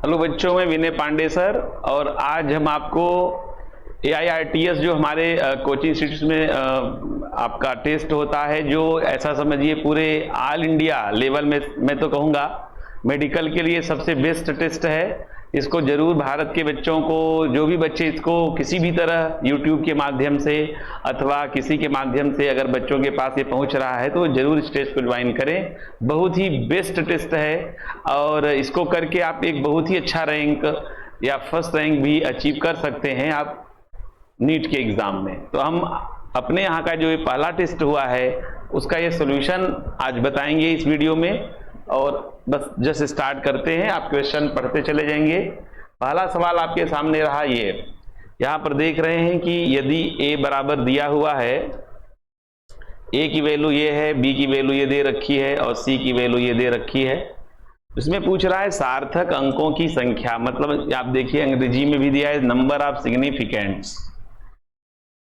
Hello बच्चों, मैं विनय Pandey sir. और आज हम आपको AIRTS जो हमारे कोचिंग इंस्टीट्यूट में आपका टेस्ट होता है, जो ऐसा समझिए पूरे ऑल इंडिया लेवल में मैं तो कहूँगा मेडिकल के लिए सबसे बेस्ट टेस्ट है। इसको जरूर भारत के बच्चों को, जो भी बच्चे इसको किसी भी तरह YouTube के माध्यम से अथवा किसी के माध्यम से अगर बच्चों के पास ये पहुंच रहा है तो जरूर इस टेस्ट को ज्वाइन करें। बहुत ही बेस्ट टेस्ट है और इसको करके आप एक बहुत ही अच्छा रैंक या फर्स्ट रैंक भी अचीव कर सकते हैं आप नीट के एग्जाम में। तो हम अपने यहाँ का जो ये पहला टेस्ट हुआ है उसका ये सोल्यूशन आज बताएंगे इस वीडियो में। और बस जस्ट स्टार्ट करते हैं, आप क्वेश्चन पढ़ते चले जाएंगे। पहला सवाल आपके सामने रहा, ये यहाँ पर देख रहे हैं कि यदि a बराबर दिया हुआ है, a की वैल्यू ये है, b की वैल्यू ये दे रखी है और c की वैल्यू ये दे रखी है। इसमें पूछ रहा है सार्थक अंकों की संख्या, मतलब आप देखिए अंग्रेजी में भी दिया है नंबर ऑफ सिग्निफिकेंट्स।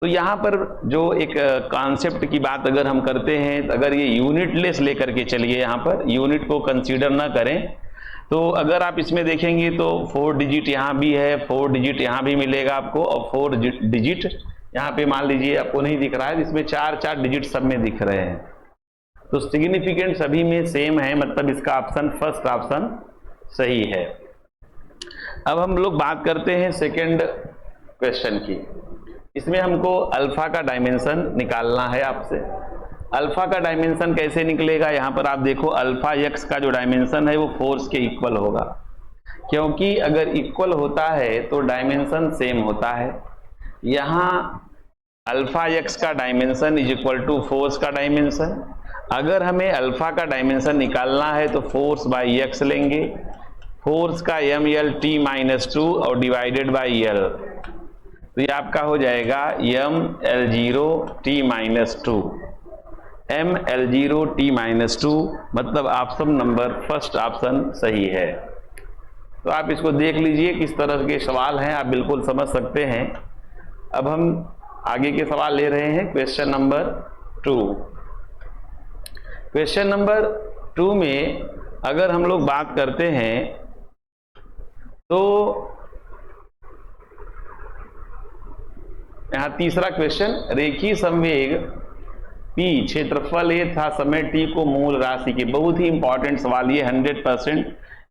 तो यहाँ पर जो एक कॉन्सेप्ट की बात अगर हम करते हैं, तो अगर ये यूनिटलेस लेकर के चलिए, यहाँ पर यूनिट को कंसीडर ना करें, तो अगर आप इसमें देखेंगे तो 4 डिजिट यहाँ भी है, 4 डिजिट यहाँ भी मिलेगा आपको और 4 डिजिट यहाँ पे मान लीजिए आपको नहीं दिख रहा है, इसमें 4 डिजिट सब में दिख रहे हैं। तो सिग्निफिकेंट सभी में सेम है, मतलब इसका ऑप्शन फर्स्ट ऑप्शन सही है। अब हम लोग बात करते हैं सेकेंड क्वेश्चन की। इसमें हमको अल्फा का डायमेंशन निकालना है आपसे। अल्फा का डायमेंशन कैसे निकलेगा, यहाँ पर आप देखो अल्फा एक्स का जो डायमेंशन है वो फोर्स के इक्वल होगा, क्योंकि अगर इक्वल होता है तो डायमेंशन सेम होता है। यहाँ अल्फा एक्स का dimension is equal to force का डायमेंशन। अगर हमें अल्फा का डायमेंशन निकालना है तो फोर्स बाई एक्स लेंगे, फोर्स का mL_t-2 और डिवाइडेड बाई एल, तो ये आपका हो जाएगा mL0t-2, mL0t-2, मतलब ऑप्शन नंबर फर्स्ट ऑप्शन सही है। तो आप इसको देख लीजिए किस तरह के सवाल हैं, आप बिल्कुल समझ सकते हैं। अब हम आगे के सवाल ले रहे हैं, क्वेश्चन नंबर 2। क्वेश्चन नंबर 2 में अगर हम लोग बात करते हैं तो यहाँ तीसरा क्वेश्चन, रेखीय संवेग P क्षेत्रफल A था समय t को मूल राशि के। बहुत ही इंपॉर्टेंट सवाल ये, 100%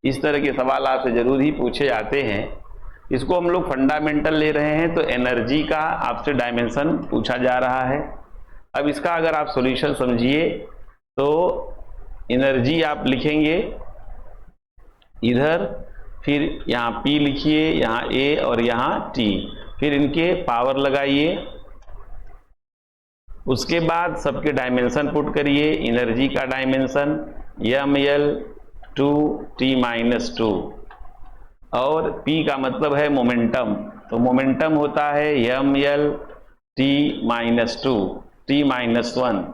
इस तरह के सवाल आपसे जरूर ही पूछे जाते हैं। इसको हम लोग फंडामेंटल ले रहे हैं, तो एनर्जी का आपसे डायमेंशन पूछा जा रहा है। अब इसका अगर आप सॉल्यूशन समझिए तो एनर्जी आप लिखेंगे इधर, फिर यहाँ P लिखिए, यहाँ A और यहाँ T, फिर इनके पावर लगाइए। उसके बाद सबके डायमेंशन पुट करिए। एनर्जी का डायमेंशन mL2t-2 और P का मतलब है मोमेंटम, तो मोमेंटम होता है mL_t-2 t-1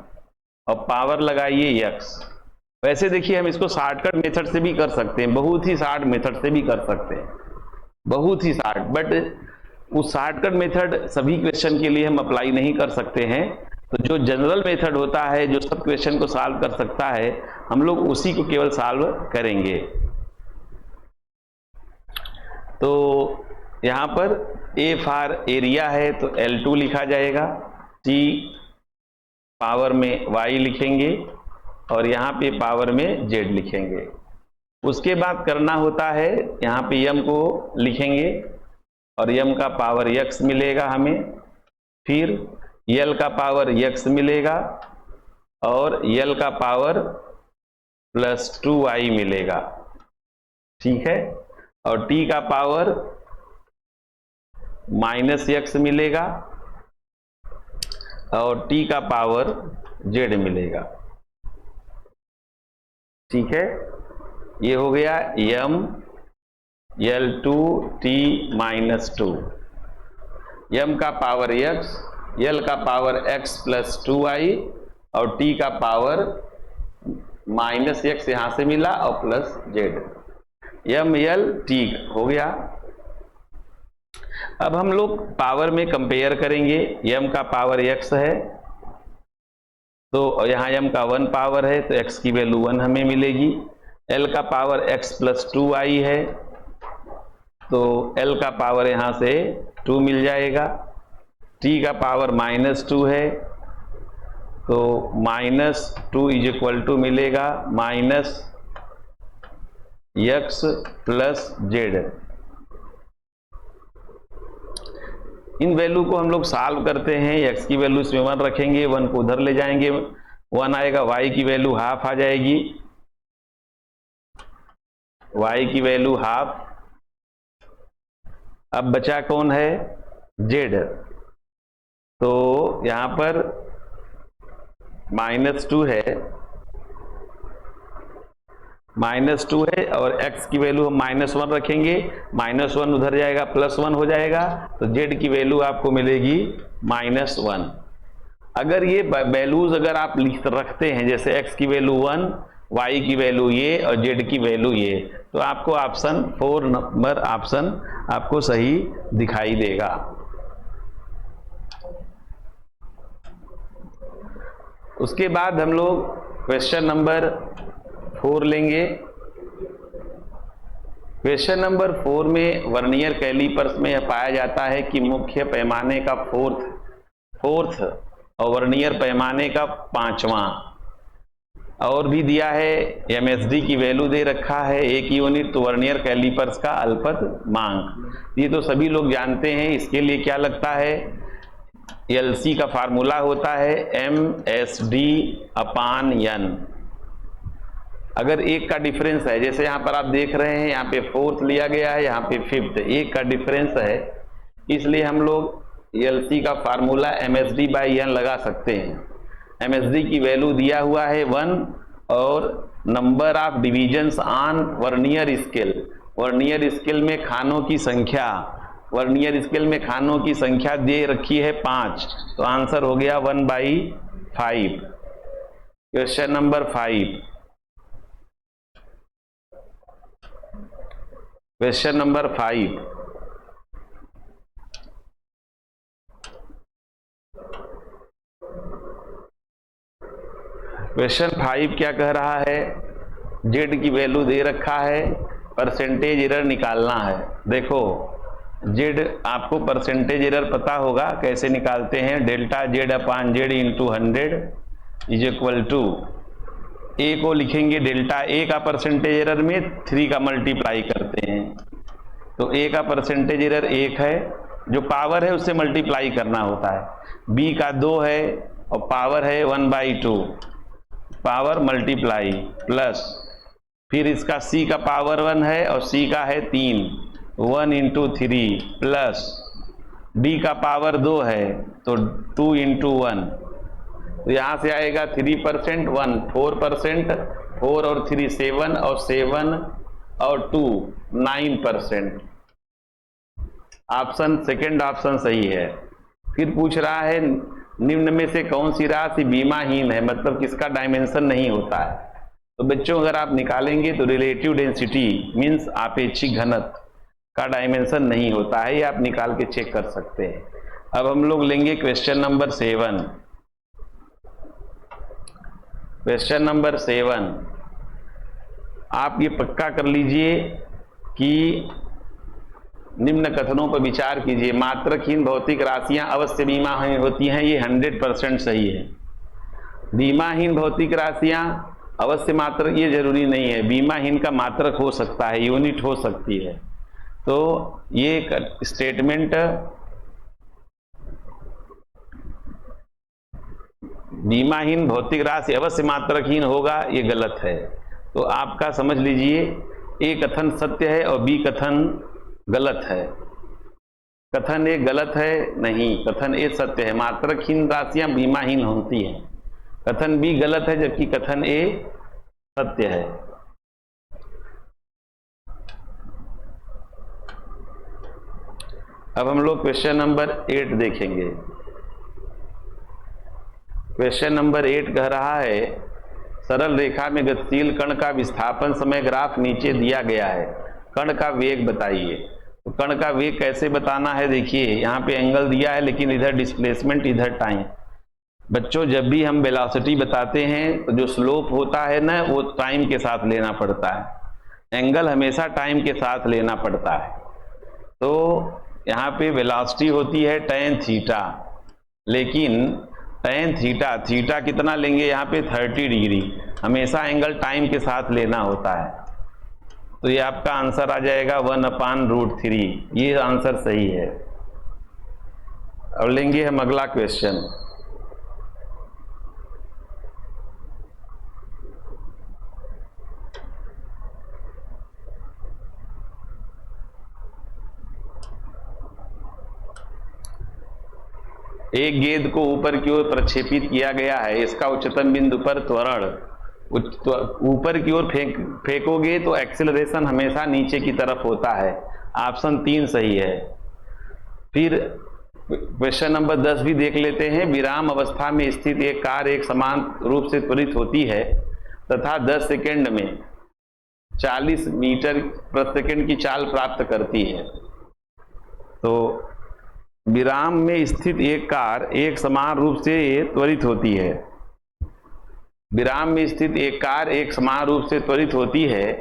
और पावर लगाइए x। वैसे देखिए हम इसको शॉर्टकट मेथड से भी कर सकते हैं, बहुत ही शॉर्ट मेथड से भी कर सकते हैं, बहुत ही शॉर्ट, बट उस शॉर्टकट मेथड सभी क्वेश्चन के लिए हम अप्लाई नहीं कर सकते हैं। तो जो जनरल मेथड होता है, जो सब क्वेश्चन को सॉल्व कर सकता है, हम लोग उसी को केवल सॉल्व करेंगे। तो यहाँ पर A फॉर एरिया है तो L2 लिखा जाएगा, T पावर में Y लिखेंगे और यहाँ पे पावर में Z लिखेंगे। उसके बाद करना होता है, यहाँ पे M को लिखेंगे और m का पावर x मिलेगा हमें, फिर l का पावर x मिलेगा और l का पावर +2y मिलेगा, ठीक है, और t का पावर -x मिलेगा और t का पावर z मिलेगा, ठीक है। ये हो गया mL2t-2, m का पावर x, l का पावर x +2y और t का पावर -x यहां से मिला और +z, mL_t हो गया। अब हम लोग पावर में कंपेयर करेंगे। m का पावर x है तो यहाँ m का 1 पावर है तो x की वैल्यू 1 हमें मिलेगी। l का पावर x +2y है तो L का पावर यहां से 2 मिल जाएगा, T का पावर -2 है तो -2 इज इक्वल टू मिलेगा -x प्लस z। इन वैल्यू को हम लोग सॉल्व करते हैं। x की वैल्यू इसमें 1 रखेंगे, 1 को उधर ले जाएंगे, 1 आएगा, y की वैल्यू हाफ आ जाएगी, y की वैल्यू हाफ। अब बचा कौन है, z। तो यहां पर -2 है, -2 है और x की वैल्यू हम -1 रखेंगे, -1 उधर जाएगा, +1 हो जाएगा, तो z की वैल्यू आपको मिलेगी -1। अगर ये वैल्यूज अगर आप रखते हैं, जैसे x की वैल्यू 1, y की वैल्यू ये और z की वैल्यू ये, तो आपको ऑप्शन 4 नंबर ऑप्शन आपको सही दिखाई देगा। उसके बाद हम लोग क्वेश्चन नंबर 4 लेंगे। क्वेश्चन नंबर 4 में वर्नियर कैलिपर्स में यह पाया जाता है कि मुख्य पैमाने का फोर्थ और वर्नियर पैमाने का 5वां, और भी दिया है MSD की वैल्यू दे रखा है 1 यूनिट, तो वर्नियर कैलिपर्स का अल्पतमांक ये तो सभी लोग जानते हैं। इसके लिए क्या लगता है, LC का फार्मूला होता है MSD/N। अगर एक का डिफरेंस है, जैसे यहां पर आप देख रहे हैं, यहाँ पे 4th लिया गया है, यहाँ पे 5th, एक का डिफरेंस है, इसलिए हम लोग LC का फार्मूला MSD/N लगा सकते हैं। MSD की वैल्यू दिया हुआ है 1 और number of divisions on vernier scale, vernier scale में खानों की संख्या, वर्नियर स्केल में खानों की संख्या दे रखी है 5, तो आंसर हो गया 1/5। Question number 5, question number 5, question 5 क्या कह रहा है, Z की वैल्यू दे रखा है, परसेंटेज एरर निकालना है। देखो Z आपको परसेंटेज एरर पता होगा, कैसे निकालते हैं, delta Z/Z into 100 is equal to, A को लिखेंगे डेल्टा A का परसेंटेज एरर में 3 का मल्टीप्लाई करते हैं, तो A का परसेंटेज एरर 1 है, जो पावर है उससे मल्टीप्लाई करना होता है। B का 2 है और पावर है 1/2, पावर मल्टीप्लाई प्लस, फिर इसका C का पावर 1 है और C का है 3, 1 इंटू 3 प्लस D का पावर 2 है तो 2 इंटू 1, तो यहां से आएगा 3%, 1 4%, 4 और 3 7 और 7 और 2 9%। ऑप्शन सेकंड ऑप्शन सही है। फिर पूछ रहा है निम्न में से कौन सी राशि बीमाहीन है, मतलब किसका डायमेंशन नहीं होता है। तो बच्चों अगर आप निकालेंगे तो रिलेटिव डेंसिटी मीन्स आपेक्षिक घनत्व का डायमेंशन नहीं होता है, ये आप निकाल के चेक कर सकते हैं। अब हम लोग लेंगे क्वेश्चन नंबर 7। क्वेश्चन नंबर 7 आप ये पक्का कर लीजिए कि निम्न कथनों पर विचार कीजिए, मात्रकहीन भौतिक राशियां अवश्य बीमाहीन होती हैं, ये 100% सही है। बीमाहीन भौतिक राशियां अवश्य मात्रक, ये जरूरी नहीं है, बीमाहीन का मात्रक हो सकता है, यूनिट हो सकती है। तो ये स्टेटमेंट बीमाहीन भौतिक राशि अवश्य मात्रकहीन होगा, ये गलत है। तो आपका समझ लीजिए ए कथन सत्य है और बी कथन गलत है। कथन ए गलत है नहीं, कथन ए सत्य है, मात्रकहीन राशियां बीमाहीन होती हैं। कथन बी गलत है जबकि कथन ए सत्य है। अब हम लोग क्वेश्चन नंबर 8 देखेंगे। क्वेश्चन नंबर 8 कह रहा है सरल रेखा में गतिशील कण का विस्थापन समय ग्राफ नीचे दिया गया है, कण का वेग बताइए। तो कण का वेग कैसे बताना है, देखिए यहाँ पे एंगल दिया है लेकिन इधर डिस्प्लेसमेंट इधर टाइम। बच्चों जब भी हम वेलोसिटी बताते हैं तो जो स्लोप होता है ना वो टाइम के साथ लेना पड़ता है, एंगल हमेशा टाइम के साथ लेना पड़ता है। तो यहाँ पे वेलोसिटी होती है tan थीटा, लेकिन tan थीटा, थीटा कितना लेंगे यहाँ पे 30 डिग्री, हमेशा एंगल टाइम के साथ लेना होता है। तो ये आपका आंसर आ जाएगा 1/√3, ये आंसर सही है। अब लेंगे हम अगला क्वेश्चन। एक गेंद को ऊपर की ओर प्रक्षेपित किया गया है, इसका उच्चतम बिंदु पर त्वरण ऊपर की ओर फेंकोगे तो एक्सेलरेशन हमेशा नीचे की तरफ होता है। ऑप्शन 3 सही है। फिर क्वेश्चन नंबर 10 भी देख लेते हैं। विराम अवस्था में स्थित एक कार एक समान रूप से त्वरित होती है तथा 10 सेकंड में 40 मीटर प्रति सेकंड की चाल प्राप्त करती है। तो विराम में स्थित एक कार एक समान रूप से त्वरित होती है। विराम में स्थित एक कार एक समान रूप से त्वरित होती है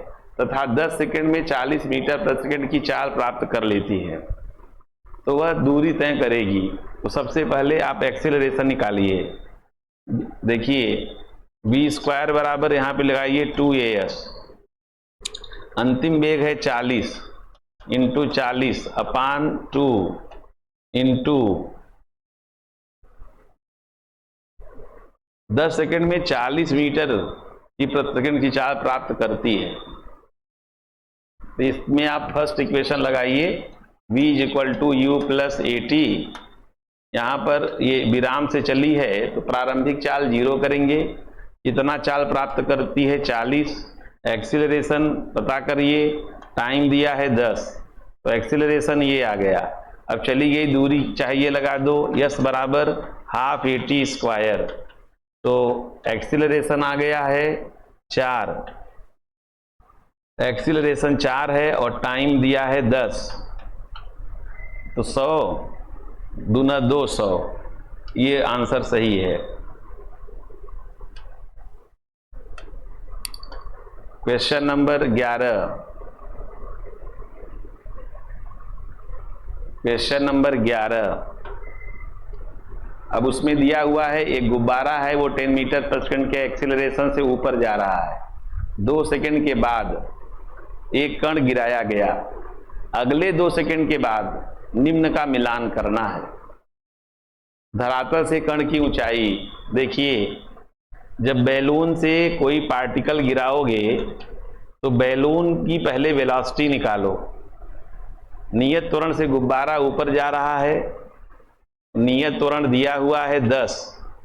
तथा 10 सेकंड में 40 मीटर प्रति सेकंड की चाल प्राप्त कर लेती है। तो वह दूरी तय करेगी। तो सबसे पहले आप एक्सेलरेशन निकालिए। देखिए v² बराबर यहाँ पे लगाइए 2as, अंतिम वेग है 40 इंटू 40/2 इंटू 10 सेकंड में 40 मीटर की प्रति सेकंड की चाल प्राप्त करती है। तो इसमें आप फर्स्ट इक्वेशन लगाइए, v = u + at। यहाँ पर ये विराम से चली है तो प्रारंभिक चाल 0 करेंगे। कितना चाल प्राप्त करती है 40। एक्सीलरेशन पता करिए, टाइम दिया है 10, तो एक्सीलरेशन ये आ गया। अब चली गई दूरी चाहिए लगा दो, s बराबर ½ at²। तो एक्सीलरेशन आ गया है 4, एक्सीलरेशन 4 है और टाइम दिया है 10, तो 100 दूना 200, ये आंसर सही है। Question number 11। क्वेश्चन नंबर 11, अब उसमें दिया हुआ है एक गुब्बारा है, वो 10 मीटर प्रति सेकंड के एक्सीलरेशन से ऊपर जा रहा है। 2 सेकंड के बाद एक कण गिराया गया। अगले 2 सेकंड के बाद निम्न का मिलान करना है। धरातल से कण की ऊंचाई। देखिए जब बैलून से कोई पार्टिकल गिराओगे तो बैलून की पहले वेलोसिटी निकालो। नियत त्वरण से गुब्बारा ऊपर जा रहा है, नियत त्वरण दिया हुआ है 10,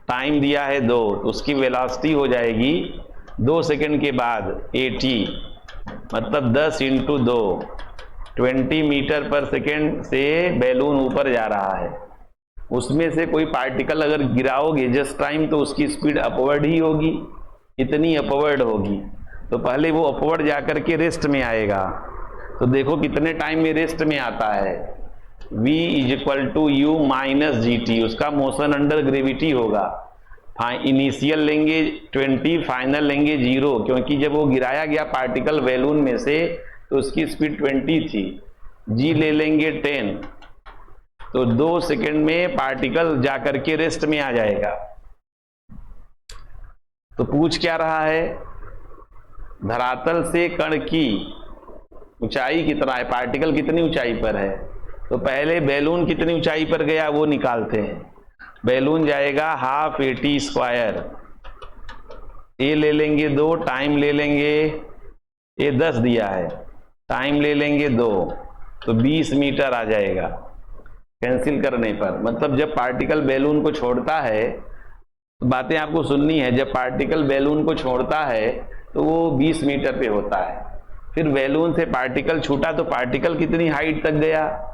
टाइम दिया है 2, तो उसकी वेलोसिटी हो जाएगी 2 सेकंड के बाद 80, मतलब 10 × 2 20 मीटर पर सेकंड से बैलून ऊपर जा रहा है। उसमें से कोई पार्टिकल अगर गिराओगे जिस टाइम, तो उसकी स्पीड अपवर्ड ही होगी, इतनी अपवर्ड होगी। तो पहले वो अपवर्ड जाकर के रेस्ट में आएगा। तो देखो कितने टाइम में रेस्ट में आता है। v = u - gt, उसका मोशन अंडर ग्रेविटी होगा। इनिशियल लेंगे 20, फाइनल लेंगे 0, क्योंकि जब वो गिराया गया पार्टिकल बैलून में से तो उसकी स्पीड 20 थी। g ले लेंगे 10, तो 2 सेकंड में पार्टिकल जाकर के रेस्ट में आ जाएगा। तो पूछ क्या रहा है, धरातल से कण की ऊंचाई कितना है, पार्टिकल कितनी ऊंचाई पर है। तो पहले बैलून कितनी ऊंचाई पर गया वो निकालते हैं। बैलून जाएगा ½ at², ए ले लेंगे 2, टाइम ले लेंगे, ये 10 दिया है, टाइम ले लेंगे 2, तो 20 मीटर आ जाएगा कैंसिल करने पर। मतलब जब पार्टिकल बैलून को छोड़ता है, तो बातें आपको सुननी है, जब पार्टिकल बैलून को छोड़ता है तो वो 20 मीटर पे होता है। फिर बैलून से पार्टिकल छूटा तो पार्टिकल कितनी हाइट तक गया,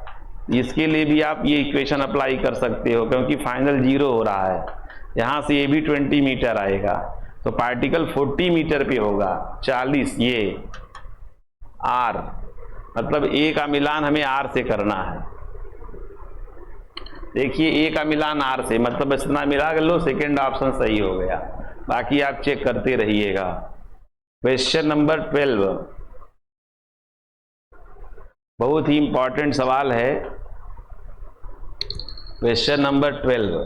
इसके लिए भी आप ये इक्वेशन अप्लाई कर सकते हो, क्योंकि फाइनल 0 हो रहा है। यहाँ से ये भी 20 मीटर आएगा, तो पार्टिकल 40 मीटर पे होगा। 40 ये r, मतलब a का मिलान हमें r से करना है। देखिए a का मिलान r से, मतलब इतना मिला लो, सेकेंड ऑप्शन सही हो गया। बाकी आप चेक करते रहिएगा। Question number 12। बहुत ही इंपॉर्टेंट सवाल है। Question number 12।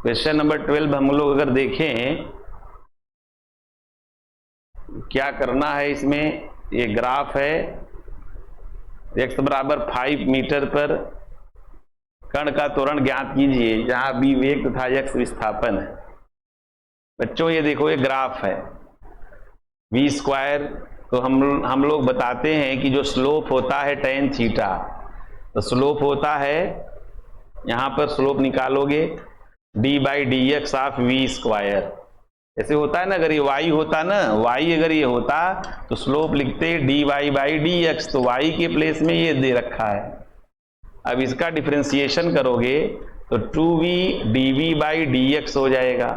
क्वेश्चन नंबर 12 हम लोग अगर देखें क्या करना है इसमें, ये ग्राफ है, x बराबर 5 मीटर पर कण का त्वरण ज्ञात कीजिए जहां b वेग तथा x विस्थापन है। बच्चों ये देखो ये ग्राफ है v स्क्वायर, तो हम लोग बताते हैं कि जो स्लोप होता है tan थीटा, तो स्लोप होता है, यहां पर स्लोप निकालोगे d by D x of v square. ऐसे होता है ना, अगर ये y होता ना, y अगर ये होता तो स्लोप लिखते dy बाई डी एक्स, तो y के प्लेस में ये दे रखा है। अब इसका डिफरेंशिएशन करोगे तो 2v dv by D x हो जाएगा,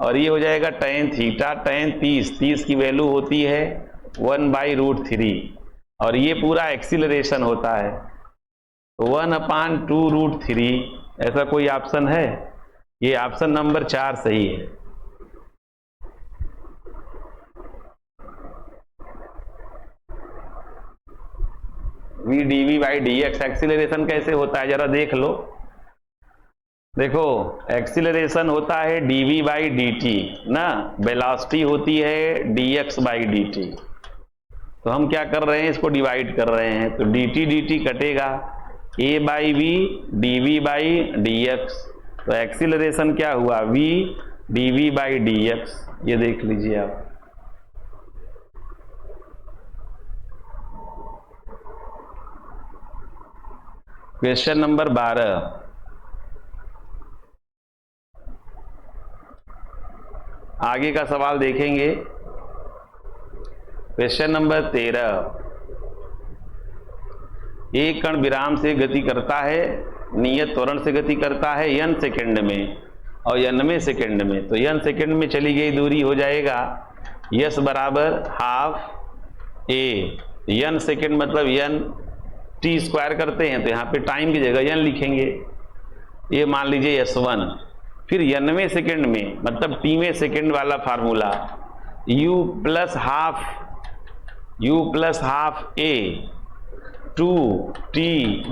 और ये हो जाएगा tan थीटा, tan 30 की वैल्यू होती है 1/√3, और ये पूरा एक्सीलरेशन होता है तो 1/2√3। ऐसा कोई ऑप्शन है? ये ऑप्शन नंबर 4 सही है। v dv by D x acceleration कैसे होता है जरा देख लो। देखो एक्सीलरेशन होता है dv बाई dt ना, वेलोसिटी होती है dx बाई dt। तो हम क्या कर रहे हैं, इसको डिवाइड कर रहे हैं, तो dt कटेगा, a by v dv by dx, तो एक्सीलरेशन क्या हुआ v dv बाई dx। ये देख लीजिए आप। Question number 12। आगे का सवाल देखेंगे। Question number 13। एक कण विराम से गति करता है, नियत त्वरण से गति करता है n सेकंड में और n वें सेकंड में, तो n सेकंड में चली गई दूरी हो जाएगा s बराबर हाफ a। n सेकंड मतलब n t स्क्वायर करते हैं तो यहाँ पे टाइम की जगह n लिखेंगे, ये मान लीजिए s1। फिर n वें सेकंड में मतलब t वें सेकंड वाला formula u plus half a 2t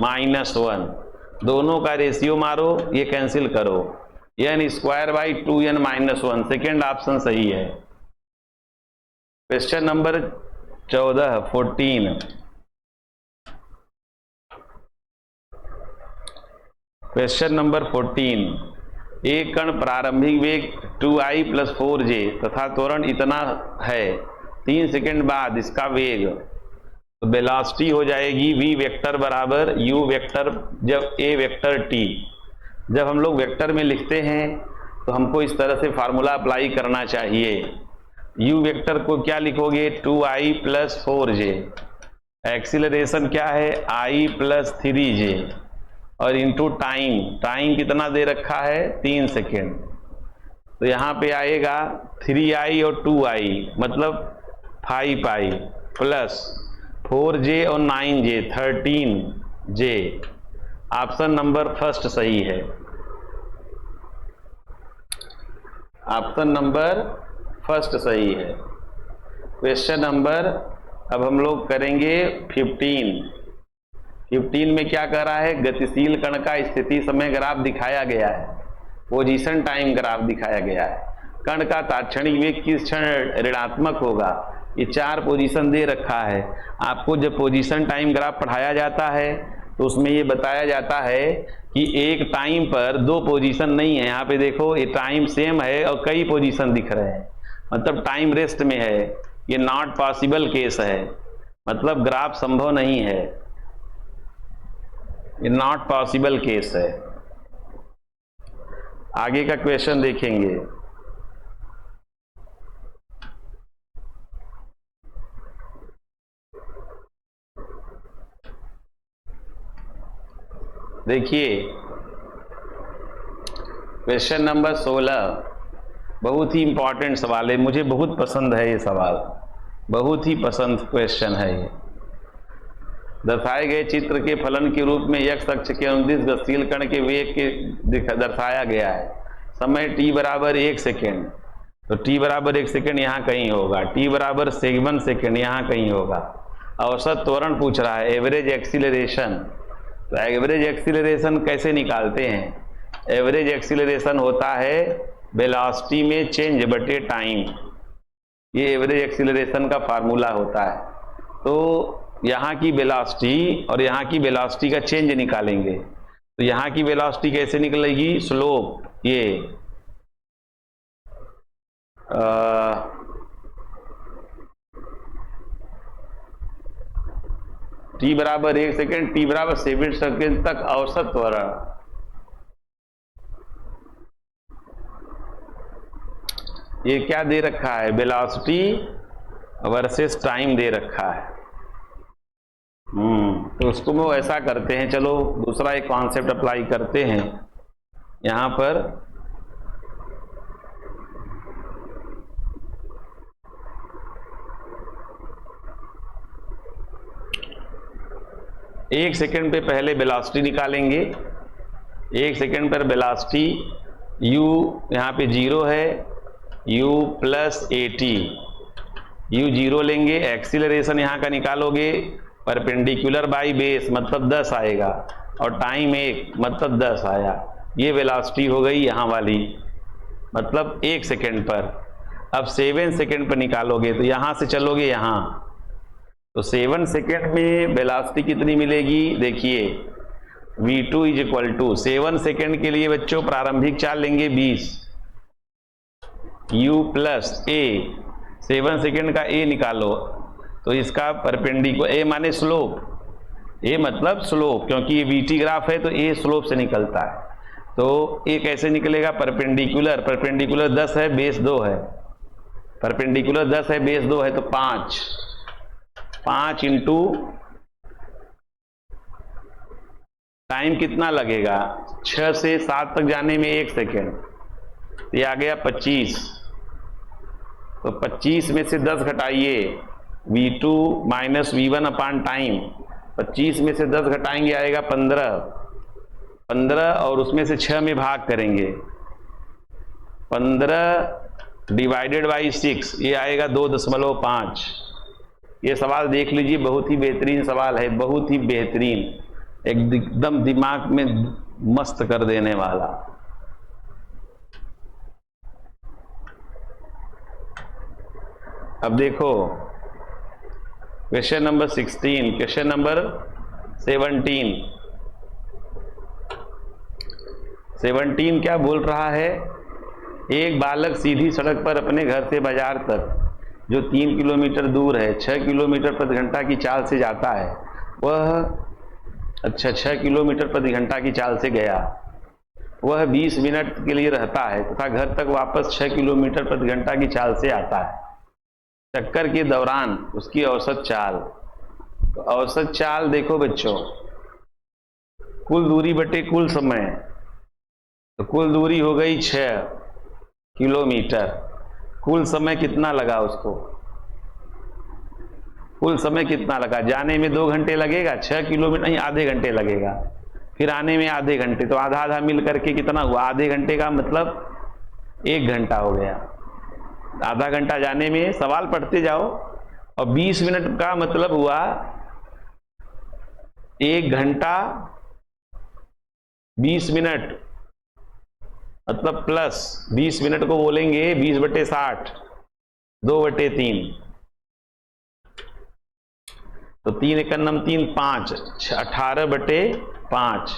minus 1, दोनों का रेशियो मारो, ये कैंसिल करो, n square by 2n minus 1। Second option सही है। Question number 14। Question number 14। एक कण प्रारंभिक वेग 2i प्लस 4j तथा त्वरण इतना है, 3 सेकंड बाद इसका वेग, तो वेलोसिटी हो जाएगी v वेक्टर बराबर u वेक्टर जब a वेक्टर t। जब हम लोग वेक्टर में लिखते हैं तो हमको इस तरह से फार्मूला अप्लाई करना चाहिए। u वेक्टर को क्या लिखोगे, 2i प्लस 4j, एक्सीलरेशन क्या है i प्लस 3j, और इंटू टाइम कितना दे रखा है 3 सेकेंड, तो यहाँ पे आएगा 3i और 2i मतलब 5i प्लस 4j और 9j 13j। Option number first सही है। ऑप्शन नंबर फर्स्ट सही है। क्वेश्चन नंबर अब हम लोग करेंगे 15 में क्या कर रहा है, गतिशील कण का स्थिति समय ग्राफ दिखाया गया है, पोजीशन टाइम ग्राफ दिखाया गया है। कण का तात्क्षणिक वेग किस क्षण ऋणात्मक होगा, ये 4 पोजीशन दे रखा है। आपको जब पोजीशन टाइम ग्राफ पढ़ाया जाता है तो उसमें ये बताया जाता है कि एक टाइम पर 2 पोजीशन नहीं है। यहाँ पे देखो ये टाइम सेम है और कई पोजीशन दिख रहे हैं, मतलब टाइम रेस्ट में है। ये नॉट पॉसिबल केस है, मतलब ग्राफ संभव नहीं है, ये नॉट पॉसिबल केस है। आगे का क्वेश्चन देखेंगे। देखिए क्वेश्चन नंबर 16 बहुत ही इंपॉर्टेंट सवाल है, मुझे बहुत पसंद है ये सवाल, बहुत ही पसंद क्वेश्चन है ये। दर्शाए गए चित्र के फलन के रूप में x अक्ष के अनुदिश गतिशील कण के वेग के दर्शाया गया है। समय t बराबर 1 सेकेंड, तो t बराबर 1 सेकेंड यहाँ कहीं होगा, t बराबर 7 सेकेंड यहाँ कहीं होगा, औसत त्वरण पूछ रहा है, एवरेज एक्सीलरेशन। तो एवरेज एक्सीलरेशन कैसे निकालते हैं? एवरेज एक्सीलरेशन होता है वेलोसिटी में चेंज बटे टाइम। ये एवरेज एक्सीलरेशन का फार्मूला होता है। तो यहाँ की वेलोसिटी और यहाँ की वेलोसिटी का चेंज निकालेंगे। तो यहाँ की वेलोसिटी कैसे निकलेगी? स्लोप, ये t बराबर 1 सेकेंड, t बराबर 7 सेकेंड तक औसत त्वरण। ये क्या दे रखा है? वेलोसिटी वर्सेस टाइम दे रखा है। तो उसको वो ऐसा करते हैं। चलो दूसरा एक कॉन्सेप्ट अप्लाई करते हैं यहां पर। एक सेकेंड पे पहले वेलोसिटी निकालेंगे। 1 सेकेंड पर वेलोसिटी u यहाँ पे 0 है, u प्लस at, u 0 लेंगे। एक्सीलरेशन यहाँ का निकालोगे, परपेंडिकुलर बाई बेस मतलब 10 आएगा, और टाइम 1 मतलब 10 आया। ये वेलोसिटी हो गई यहाँ वाली, मतलब 1 सेकेंड पर। अब 7 सेकेंड पर निकालोगे तो यहाँ से चलोगे यहाँ, तो 7 सेकेंड में वेलोसिटी कितनी मिलेगी? देखिए v2 is equal to 7 second के लिए बच्चों प्रारंभिक चाल लेंगे 20, u प्लस a। 7 सेकेंड का a निकालो, तो इसका परपेंडिकुलर, a माने स्लोप, a मतलब स्लोप, क्योंकि ये vt ग्राफ है तो a स्लोप से निकलता है। तो a कैसे निकलेगा? परपेंडिकुलर, परपेंडिकुलर 10 है, बेस 2 है, परपेंडिकुलर 10 है, बेस 2 है, तो 5 इंटू टाइम कितना लगेगा? 6 से 7 तक जाने में 1 सेकेंड, ये आ गया 25। तो 25 में से 10 घटाइए, v2 माइनस v1 अपान टाइम। 25 में से 10 घटाएंगे आएगा 15, और उसमें से 6 में भाग करेंगे, 15 डिवाइडेड बाई 6, ये आएगा 2.5। ये सवाल देख लीजिए, बहुत ही बेहतरीन सवाल है, बहुत ही बेहतरीन, एकदम दिमाग में मस्त कर देने वाला। अब देखो क्वेश्चन नंबर 16, क्वेश्चन नंबर 17 क्या बोल रहा है? एक बालक सीधी सड़क पर अपने घर से बाजार तक, जो 3 किलोमीटर दूर है, 6 किलोमीटर प्रति घंटा की चाल से जाता है। वह 6 किलोमीटर प्रति घंटा की चाल से गया। वह 20 मिनट के लिए रहता है तथा घर तक वापस 6 किलोमीटर प्रति घंटा की चाल से आता है। चक्कर के दौरान उसकी औसत चाल। तो औसत चाल देखो बच्चों, कुल दूरी बटे कुल समय, तो कुल दूरी हो गई 6 किलोमीटर। कुल समय कितना लगा उसको? कुल समय कितना लगा? जाने में 2 घंटे लगेगा, 6 किलोमीटर नहीं, आधे घंटे लगेगा, फिर आने में आधे घंटे, तो आधा आधा मिल करके कितना हुआ? आधे घंटे का मतलब 1 घंटा हो गया। आधा घंटा जाने में, सवाल पढ़ते जाओ, और 20 मिनट का मतलब हुआ 1 घंटा 20 मिनट, मतलब प्लस 20 मिनट को बोलेंगे 20/60, 2/3, तो 3 × 3 5, 18/5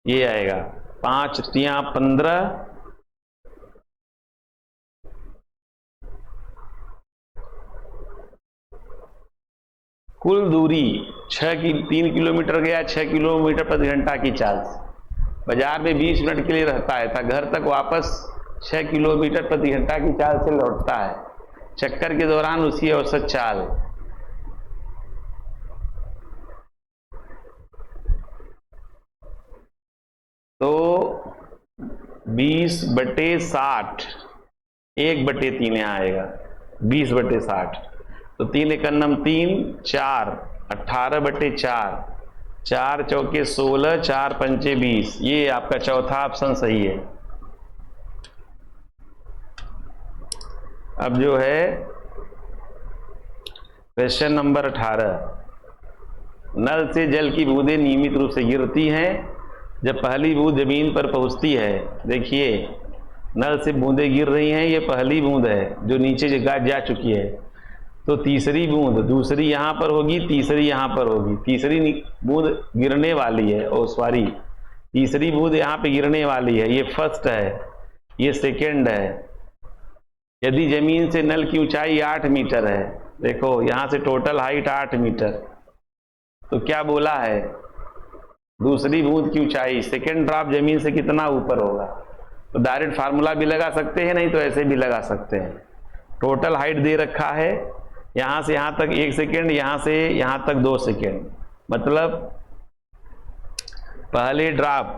ये आएगा। 5 × 15, कुल दूरी 3 किलोमीटर गया, 6 किलोमीटर प्रति घंटा की चाल से। बाजार में 20 मिनट के लिए रहता है था, घर तक वापस 6 किलोमीटर प्रति घंटा की चाल से लौटता है। चक्कर के दौरान उसकी औसत चाल। तो 20/60, 1/3 यहाँ आएगा, 20/60, तो 3 × 3 4, 18/4, 4 चौके 16, 4 पंचे 20। ये आपका चौथा ऑप्शन सही है। अब जो है क्वेश्चन नंबर 18, नल से जल की बूंदें नियमित रूप से गिरती हैं। जब पहली बूंद जमीन पर पहुंचती है, देखिए नल से बूंदें गिर रही हैं, ये पहली बूंद है जो नीचे जा चुकी है। तो तीसरी बूंद दूसरी यहाँ पर होगी, तीसरी यहाँ पर होगी। तीसरी बूंद गिरने वाली है, ओ सॉरी, तीसरी बूंद यहाँ पे गिरने वाली है। ये फर्स्ट है, ये सेकेंड है। यदि जमीन से नल की ऊंचाई 8 मीटर है, देखो यहाँ से टोटल हाइट 8 मीटर, तो क्या बोला है, दूसरी बूंद की ऊंचाई, सेकेंड ड्रॉप जमीन से कितना ऊपर होगा। तो डायरेक्ट फार्मूला भी लगा सकते हैं, नहीं तो ऐसे भी लगा सकते हैं। टोटल हाइट दे रखा है, यहां से यहां तक 1 सेकेंड, यहां से यहां तक 2 सेकेंड, मतलब पहले ड्रॉप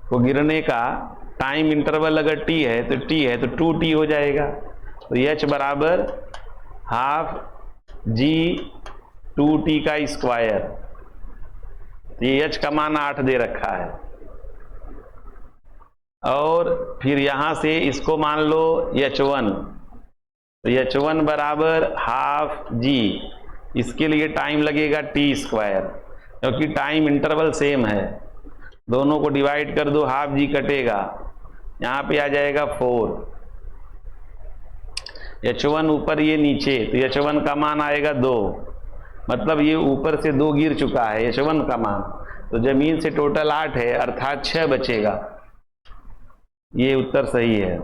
को गिरने का टाइम इंटरवल अगर t है तो 2t हो जाएगा। तो h बराबर हाफ g 2t का स्क्वायर। ये h का मान 8 दे रखा है, और फिर यहां से इसको मान लो h1, तो h1 बराबर हाफ g, इसके लिए टाइम लगेगा t स्क्वायर, क्योंकि टाइम इंटरवल सेम है। दोनों को डिवाइड कर दो, हाफ g कटेगा, यहाँ पे आ जाएगा 4। h1 ऊपर ये नीचे, तो h1 का मान आएगा 2, मतलब ये ऊपर से 2 गिर चुका है h1 का मान। तो जमीन से टोटल 8 है, अर्थात 6 बचेगा। ये उत्तर सही है।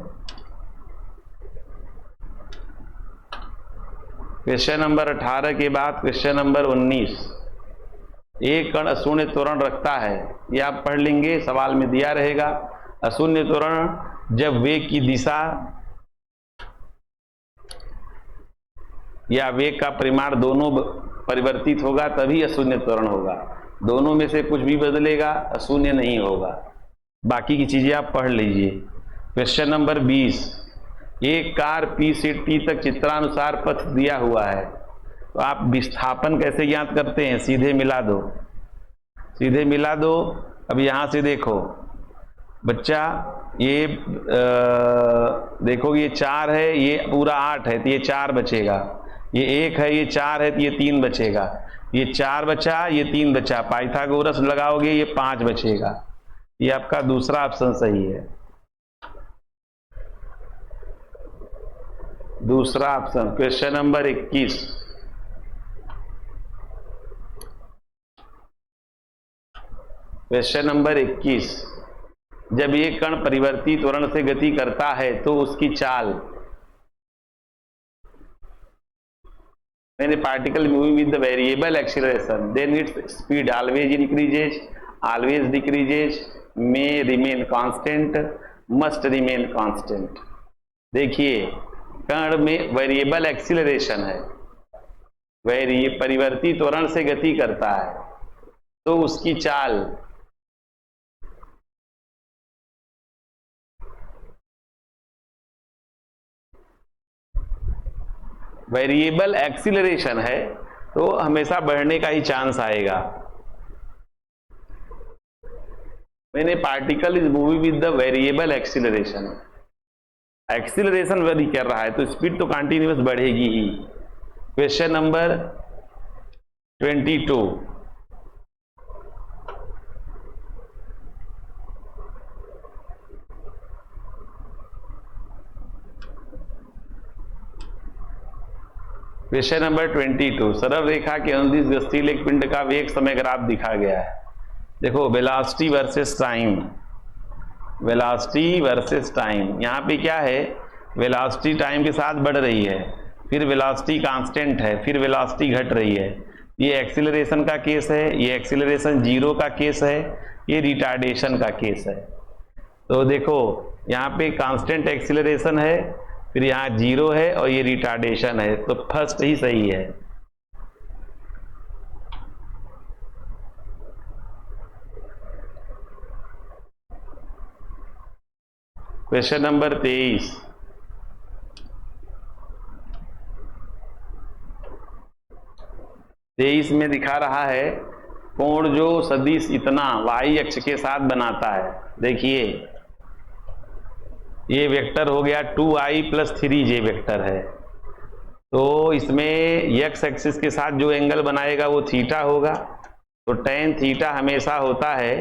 क्वेश्चन नंबर 18 के बाद क्वेश्चन नंबर 19, एक कण अशून्य त्वरण रखता है। ये आप पढ़ लेंगे, सवाल में दिया रहेगा। अशून्य त्वरण जब वेग की दिशा या वेग का परिमाण दोनों परिवर्तित होगा तभी अशून्य त्वरण होगा। दोनों में से कुछ भी बदलेगा, अशून्य नहीं होगा। बाकी की चीजें आप पढ़ लीजिए। क्वेश्चन नंबर 20, एक कार P से T तक चित्रानुसार पथ दिया हुआ है, तो आप विस्थापन कैसे ज्ञात करते हैं, सीधे मिला दो, सीधे मिला दो। अब यहां से देखो बच्चा, ये देखो ये 4 है, ये पूरा 8 है, तो ये 4 बचेगा। ये 1 है, ये 4 है, तो ये 3 बचेगा। ये 4 बचा, ये 3 बचा, पाइथागोरस लगाओगे ये 5 बचेगा। ये आपका दूसरा ऑप्शन सही है, दूसरा option. Question number 21, question number 21, जब एक कण परिवर्ती त्वरण से गति करता है तो उसकी चाल, मैंने particle moving with the variable acceleration, then its speed always increases, always decreases, may remain constant, must remain constant. देखिए कण में वेरिएबल एक्सीलरेशन है, परिवर्ती त्वरण से गति करता है, तो उसकी चाल वेरिएबल एक्सीलरेशन है, तो हमेशा बढ़ने का ही चांस आएगा। मैंने particle is moving with the variable acceleration, acceleration very कर रहा है तो स्पीड तो कंटिन्यूअस बढ़ेगी ही। क्वेश्चन नंबर 22, क्वेश्चन नंबर 22, सरल रेखा के अनुदिश गतिशील एक पिंड का वेग समय ग्राफ दिखा गया है। देखो velocity versus time, velocity versus time. यहाँ पे क्या है, वेलोसिटी टाइम के साथ बढ़ रही है, फिर वेलोसिटी कांस्टेंट है, फिर वेलोसिटी घट रही है। ये एक्सीलरेशन का केस है, ये एक्सीलरेशन जीरो का केस है, ये रिटार्डेशन का केस है। तो देखो यहाँ पे कांस्टेंट एक्सीलरेशन है, फिर यहाँ जीरो है, और ये रिटार्डेशन है, तो फर्स्ट ही सही है। क्वेश्चन नंबर 23, में दिखा रहा है कोण जो सदिश इतना y अक्ष के साथ बनाता है। देखिए ये वेक्टर हो गया 2i + 3j वेक्टर है, तो इसमें एक्स एक्सिस के साथ जो एंगल बनाएगा वो थीटा होगा। तो टेन थीटा हमेशा होता है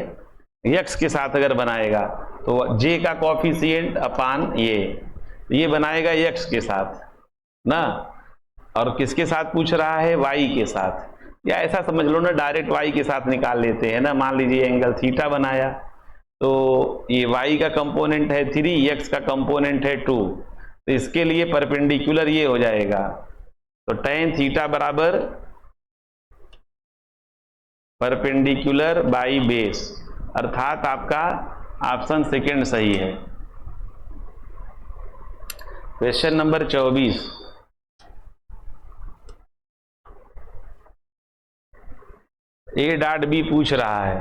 एक्स के साथ अगर बनाएगा तो जे का कॉफिशिएंट अपान ये बनाएगा एक्स के साथ ना, और किसके साथ पूछ रहा है, वाई के साथ, या ऐसा समझ लो ना डायरेक्ट वाई के साथ निकाल लेते हैं ना। मान लीजिए एंगल थीटा बनाया तो ये वाई का कंपोनेंट है 3, एक्स का कंपोनेंट है 2, तो इसके लिए परपेंडिकुलर ये हो जाएगा। तो टेन थीटा बराबर परपेंडिकुलर बाई बेस, अर्थात आपका ऑप्शन सेकंड सही है। Question number 24, A dot B पूछ रहा है।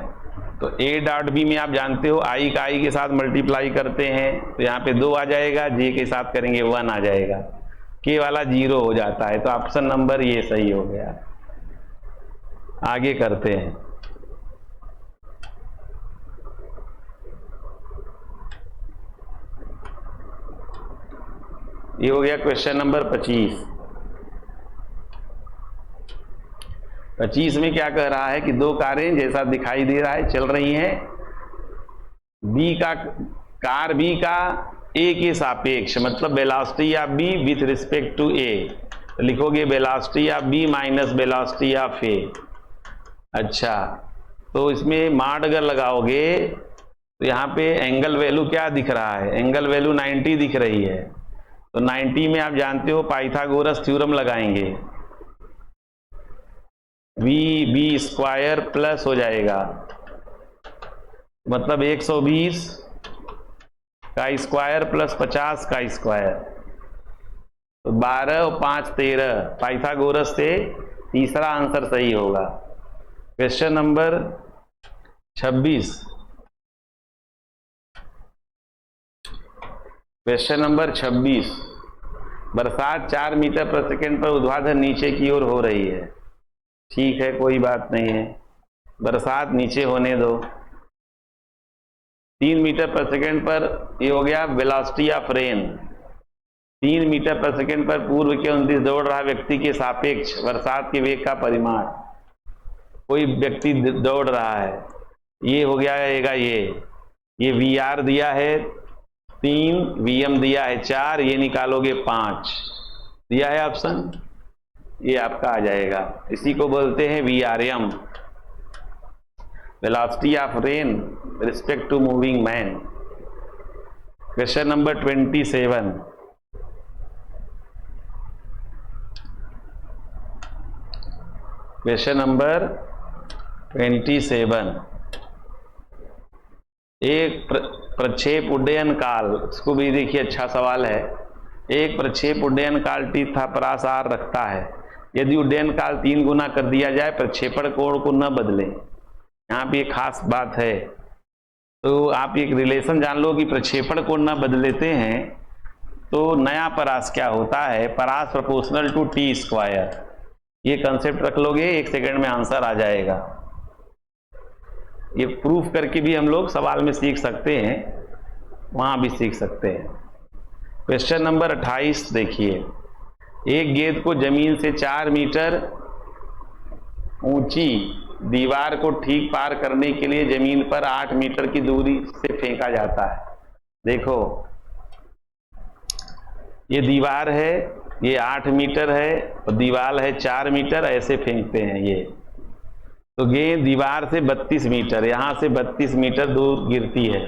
तो ए डॉट बी में आप जानते हो आई का आई के साथ मल्टीप्लाई करते हैं तो यहाँ पे 2 आ जाएगा, जे के साथ करेंगे 1 आ जाएगा, के वाला 0 हो जाता है। तो ऑप्शन नंबर ये सही हो गया। आगे करते हैं। ये हो गया क्वेश्चन नंबर 25। 25 में क्या कह रहा है कि 2 कारें जैसा दिखाई दे रहा है चल रही हैं, कार बी का ए के सापेक्ष, मतलब velocity of B with respect to A, तो लिखोगे velocity of B minus velocity of A. अच्छा, तो इसमें माड अगर लगाओगे तो यहाँ पे एंगल वैल्यू क्या दिख रहा है, एंगल वैल्यू 90 दिख रही है। तो 90 में आप जानते हो पाइथागोरस थ्योरम लगाएंगे, बी स्क्वायर प्लस हो जाएगा, मतलब 120 का स्क्वायर प्लस 50 का स्क्वायर, तो 12 और 5 13, पाइथागोरस से तीसरा आंसर सही होगा। क्वेश्चन नंबर 26, क्वेश्चन नंबर 26, बरसात 4 मीटर प्रति सेकंड पर ऊर्ध्वाधर नीचे की ओर हो रही है। ठीक है, कोई बात नहीं है, बरसात नीचे होने दो। 3 मीटर प्रति सेकंड पर ये हो गया वेलोसिटी ऑफ रेन। 3 मीटर प्रति सेकंड पर पूर्व के 29 दौड़ रहा व्यक्ति के सापेक्ष बरसात के वेग का परिमाण। कोई व्यक्ति दौड़ रहा है, ये हो गया ये वी आर दिया है 3, वीएम दिया है 4, ये निकालोगे 5 दिया है ऑप्शन, ये आपका आ जाएगा। इसी को बोलते हैं VRM, velocity of rain respect to moving man. Question number 27, question number 27, एक प्रक्षेप उड्डयन काल, इसको भी देखिए अच्छा सवाल है। एक प्रक्षेप उड्डयन काल टी था परास आर रखता है, यदि उड्डयन काल 3 गुना कर दिया जाए प्रक्षेपण कोण को न बदले। यहाँ पे एक खास बात है, तो आप एक रिलेशन जान लो कि प्रक्षेपण कोण न बदलते हैं तो नया परास क्या होता है, परास प्रोपोर्शनल टू टी स्क्वायर। ये कंसेप्ट रख लोगे, 1 सेकंड में आंसर आ जाएगा। ये प्रूफ करके भी हम लोग सवाल में सीख सकते हैं, वहां भी सीख सकते हैं। क्वेश्चन नंबर 28 देखिए, एक गेंद को जमीन से 4 मीटर ऊंची दीवार को ठीक पार करने के लिए जमीन पर 8 मीटर की दूरी से फेंका जाता है। देखो ये दीवार है, ये 8 मीटर है और दीवार है 4 मीटर, ऐसे फेंकते हैं ये। तो गेंद दीवार से 32 मीटर, यहां से 32 मीटर दूर गिरती है।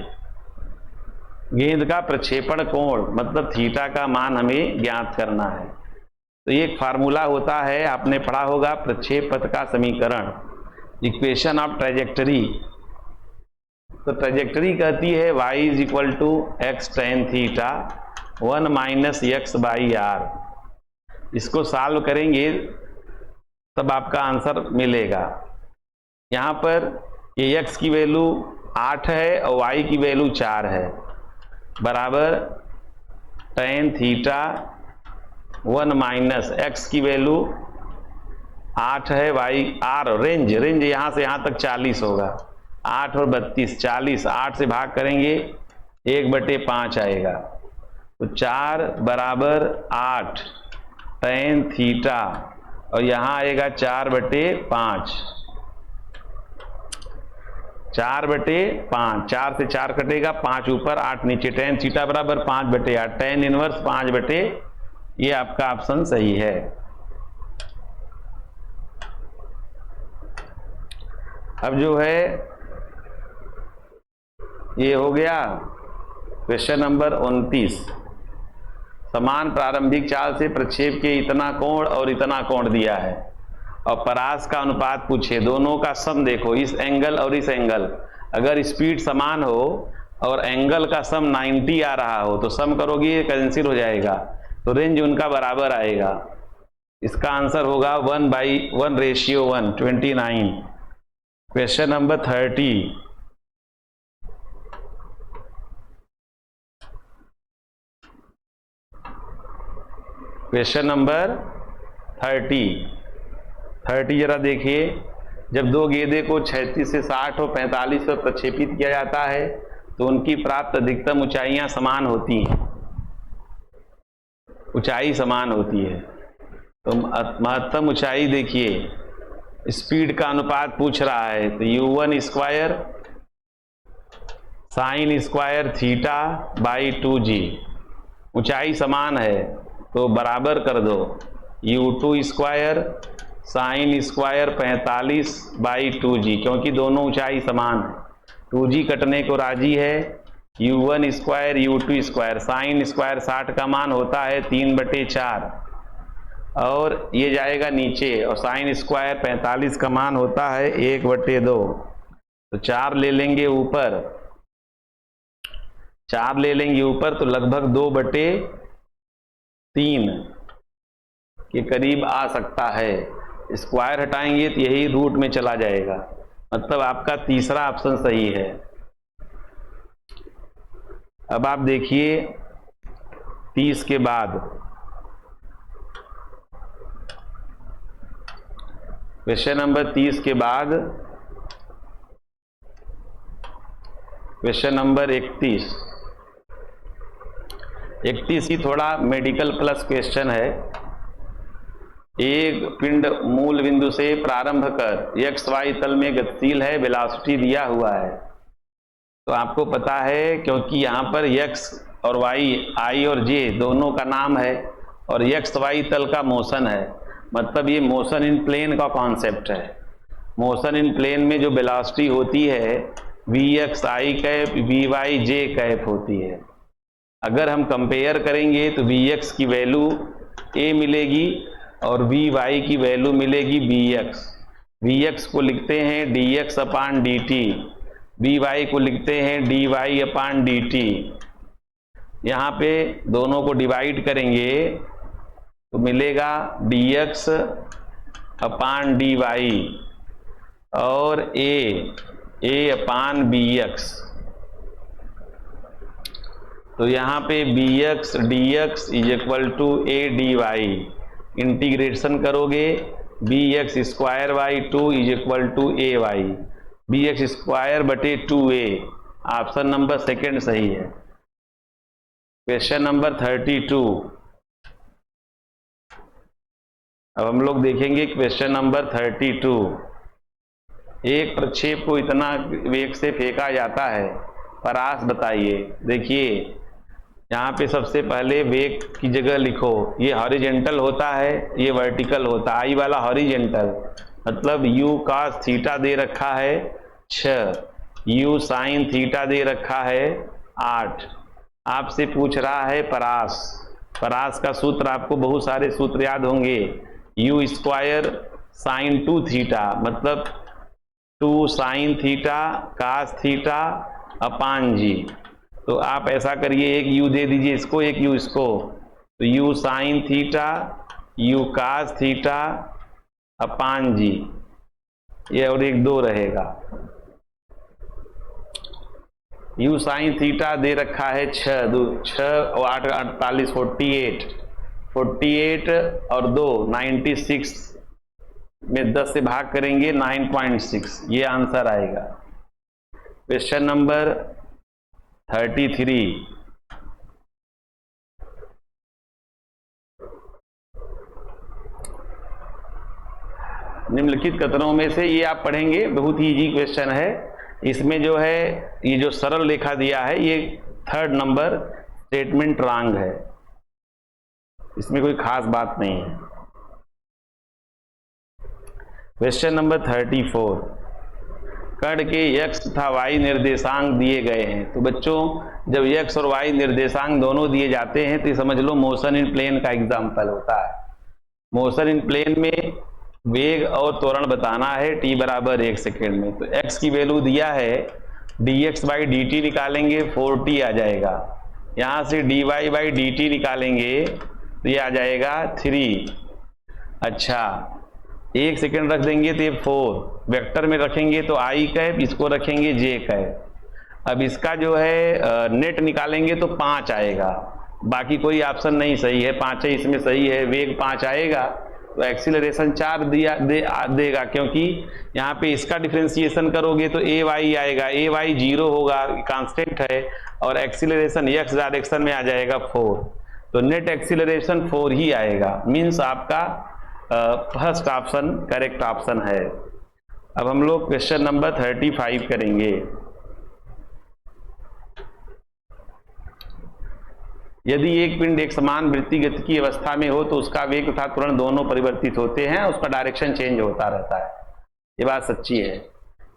गेंद का प्रक्षेपण कोण मतलब थीटा का मान हमें ज्ञात करना है। तो ये एक फार्मूला होता है, आपने पढ़ा होगा, प्रक्षेप पथ का समीकरण, इक्वेशन ऑफ ट्रेजेक्टरी। तो ट्रेजेक्टरी कहती है y is equal to x tan theta 1 minus x by R. इसको सॉल्व करेंगे तब आपका आंसर मिलेगा। यहाँ पर ये x की वैल्यू 8 है और y की वैल्यू 4 है, बराबर टेन थीटा 1 माइनस एक्स की वैल्यू 8 है, y आर रेंज यहाँ से यहाँ तक 40 होगा, 8 और 32 40, 8 से भाग करेंगे 1/5 आएगा। तो 4 बराबर 8 tan थीटा और यहाँ आएगा 4/5, 4/5, 4 से 4 कटेगा, 5 ऊपर 8 नीचे, tan थीटा बराबर 5/8, tan इनवर्स 5/, ये आपका ऑप्शन सही है। अब जो है ये हो गया क्वेश्चन नंबर 29। समान प्रारंभिक चाल से प्रक्षेप के इतना कोण और इतना कोण दिया है और परास का अनुपात पूछे, दोनों का सम देखो, इस एंगल और इस एंगल, अगर स्पीड समान हो और एंगल का सम 90 आ रहा हो तो सम करोगे कैंसिल हो जाएगा, तो रेंज उनका बराबर आएगा। इसका आंसर होगा 1/1:1, 29। Question number 30। क्वेश्चन नंबर 30 जरा देखिए, जब दो गेंदे को 36 से 60 और 45 पर प्रक्षेपित किया जाता है तो उनकी प्राप्त अधिकतम ऊंचाइयां समान होती हैं, ऊंचाई समान होती है। तो महत्तम ऊंचाई देखिए, स्पीड का अनुपात पूछ रहा है तो u1 square sine square theta by 2g, ऊंचाई समान है तो बराबर कर दो, u2 square sine square 45/2g, क्योंकि दोनों ऊंचाई समान है, 2g कटने को राजी है, u1 square u2 square, sine square 60 का मान होता है 3/4 और ये जाएगा नीचे, और साइन स्क्वायर 45 का मान होता है 1/2, तो 4 ले लेंगे ऊपर, 4 ले लेंगे ऊपर तो लगभग 2/3 के करीब आ सकता है। स्क्वायर हटाएंगे तो यही रूट में चला जाएगा, मतलब आपका तीसरा ऑप्शन सही है। अब आप देखिए 30 के बाद क्वेश्चन नंबर 30 के बाद क्वेश्चन नंबर 31 ही थोड़ा मेडिकल प्लस क्वेश्चन है। एक पिंड मूल बिंदु से प्रारंभ कर एक्स वाई तल में गतिशील है, वेलोसिटी दिया हुआ है, तो आपको पता है क्योंकि यहाँ पर एक्स और वाई, आई और जे दोनों का नाम है और एक्स वाई तल का मोशन है, मतलब ये मोशन इन प्लेन का कॉन्सेप्ट है। मोशन इन प्लेन में जो वेलोसिटी होती है v x i cap v y j cap होती है। अगर हम कंपेयर करेंगे तो वी एक्स की वैल्यू ए मिलेगी और वी वाई की वैल्यू मिलेगी बी एक्स। वी एक्स को लिखते हैं d x upon d t, B y को लिखते हैं d y upon d t. यहाँ पे दोनों को डिवाइड करेंगे तो मिलेगा D x upon D Y और ए अपान बी एक्स। तो यहाँ पे B X D X is equal to A D Y, integration करोगे B X square by 2 is equal to A Y, B X square बटे 2a, option number second सही है। Question number 32। अब हम लोग देखेंगे क्वेश्चन नंबर 32। एक प्रक्षेप को इतना वेग से फेंका जाता है, परास बताइए। देखिए यहाँ पे सबसे पहले वेग की जगह लिखो, ये हॉरिजेंटल होता है, ये वर्टिकल होता है, आई वाला हॉरिजेंटल, मतलब u cos थीटा दे रखा है 6, u साइन थीटा दे रखा है 8। आपसे पूछ रहा है परास, परास का सूत्र आपको बहुत सारे सूत्र याद होंगे, u स्क्वायर साइन 2 थीटा, मतलब 2 sine theta cos theta upon G. तो आप ऐसा करिए, एक u दे दीजिए इसको, एक u इसको, तो u sine theta u cos theta upon G, ये और एक 2 रहेगा। u साइन थीटा दे रखा है 6 और 8 48 48 और 2 96 में 10 से भाग करेंगे 9.6, ये आंसर आएगा। Question number 33। निम्नलिखित कथनों में से, ये आप पढ़ेंगे, बहुत ही इजी क्वेश्चन है। इसमें जो है ये जो सरल रेखा दिया है ये 3rd नंबर स्टेटमेंट रॉन्ग है, इसमें कोई खास बात नहीं है। क्वेश्चन नंबर 34, कण के x तथा y निर्देशांक दिए गए हैं। तो बच्चों जब x और y निर्देशांक दोनों दिए जाते हैं तो ये समझ लो मोशन इन प्लेन का एग्जाम्पल होता है। मोशन इन प्लेन में वेग और त्वरण बताना है t बराबर 1 सेकेंड में। तो x की वैल्यू दिया है, dx बाई dt निकालेंगे 4t आ जाएगा, यहाँ से dy बाई dt निकालेंगे तो ये आ जाएगा 3। अच्छा 1 सेकेंड रख देंगे तो ये 4, वेक्टर में रखेंगे तो i कैप, इसको रखेंगे j कैप। अब इसका जो है नेट निकालेंगे तो 5 आएगा, बाकी कोई ऑप्शन नहीं सही है, 5 ही इसमें सही है। वेग 5 आएगा तो एक्सीलरेशन 4 देगा, क्योंकि यहाँ पे इसका डिफरेंशिएशन करोगे तो ए वाई आएगा, ए वाई 0 होगा, कांस्टेंट है, और एक्सीलरेशन x डायरेक्शन में आ जाएगा 4, तो नेट एक्सीलरेशन 4 ही आएगा। मीन्स आपका फर्स्ट ऑप्शन करेक्ट ऑप्शन है। अब हम लोग क्वेश्चन नंबर 35 करेंगे। यदि एक पिंड एक समान वृत्तीय गति की अवस्था में हो तो उसका वेग तथा त्वरण दोनों परिवर्तित होते हैं, उसका डायरेक्शन चेंज होता रहता है। ये बात सच्ची है।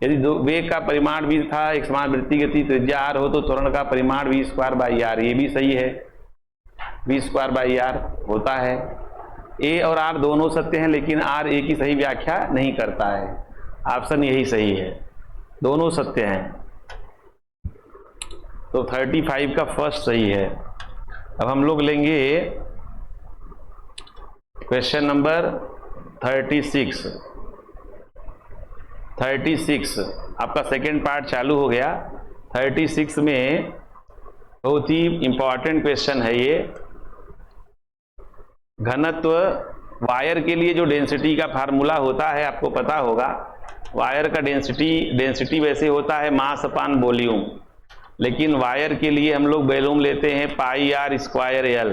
यदि वेग का परिमाण v था एक समान वृत्तीय गति त्रिज्या r हो तो त्वरण का परिमाण v²/r, ये भी सही है, v²/r होता है। a और r दोनों सत्य हैं, लेकिन r a की सही व्याख्या नहीं करता है। ऑप्शन यही सही है, दोनों सत्य हैं। तो 35 का फर्स्ट सही है। अब हम लोग लेंगे क्वेश्चन नंबर 36। आपका सेकेंड पार्ट चालू हो गया। 36 में बहुत ही इंपॉर्टेंट क्वेश्चन है ये। घनत्व वायर के लिए जो डेंसिटी का फार्मूला होता है आपको पता होगा। वायर का डेंसिटी वैसे होता है मास अपान वॉल्यूम, लेकिन वायर के लिए हम लोग वॉल्यूम लेते हैं πr²L।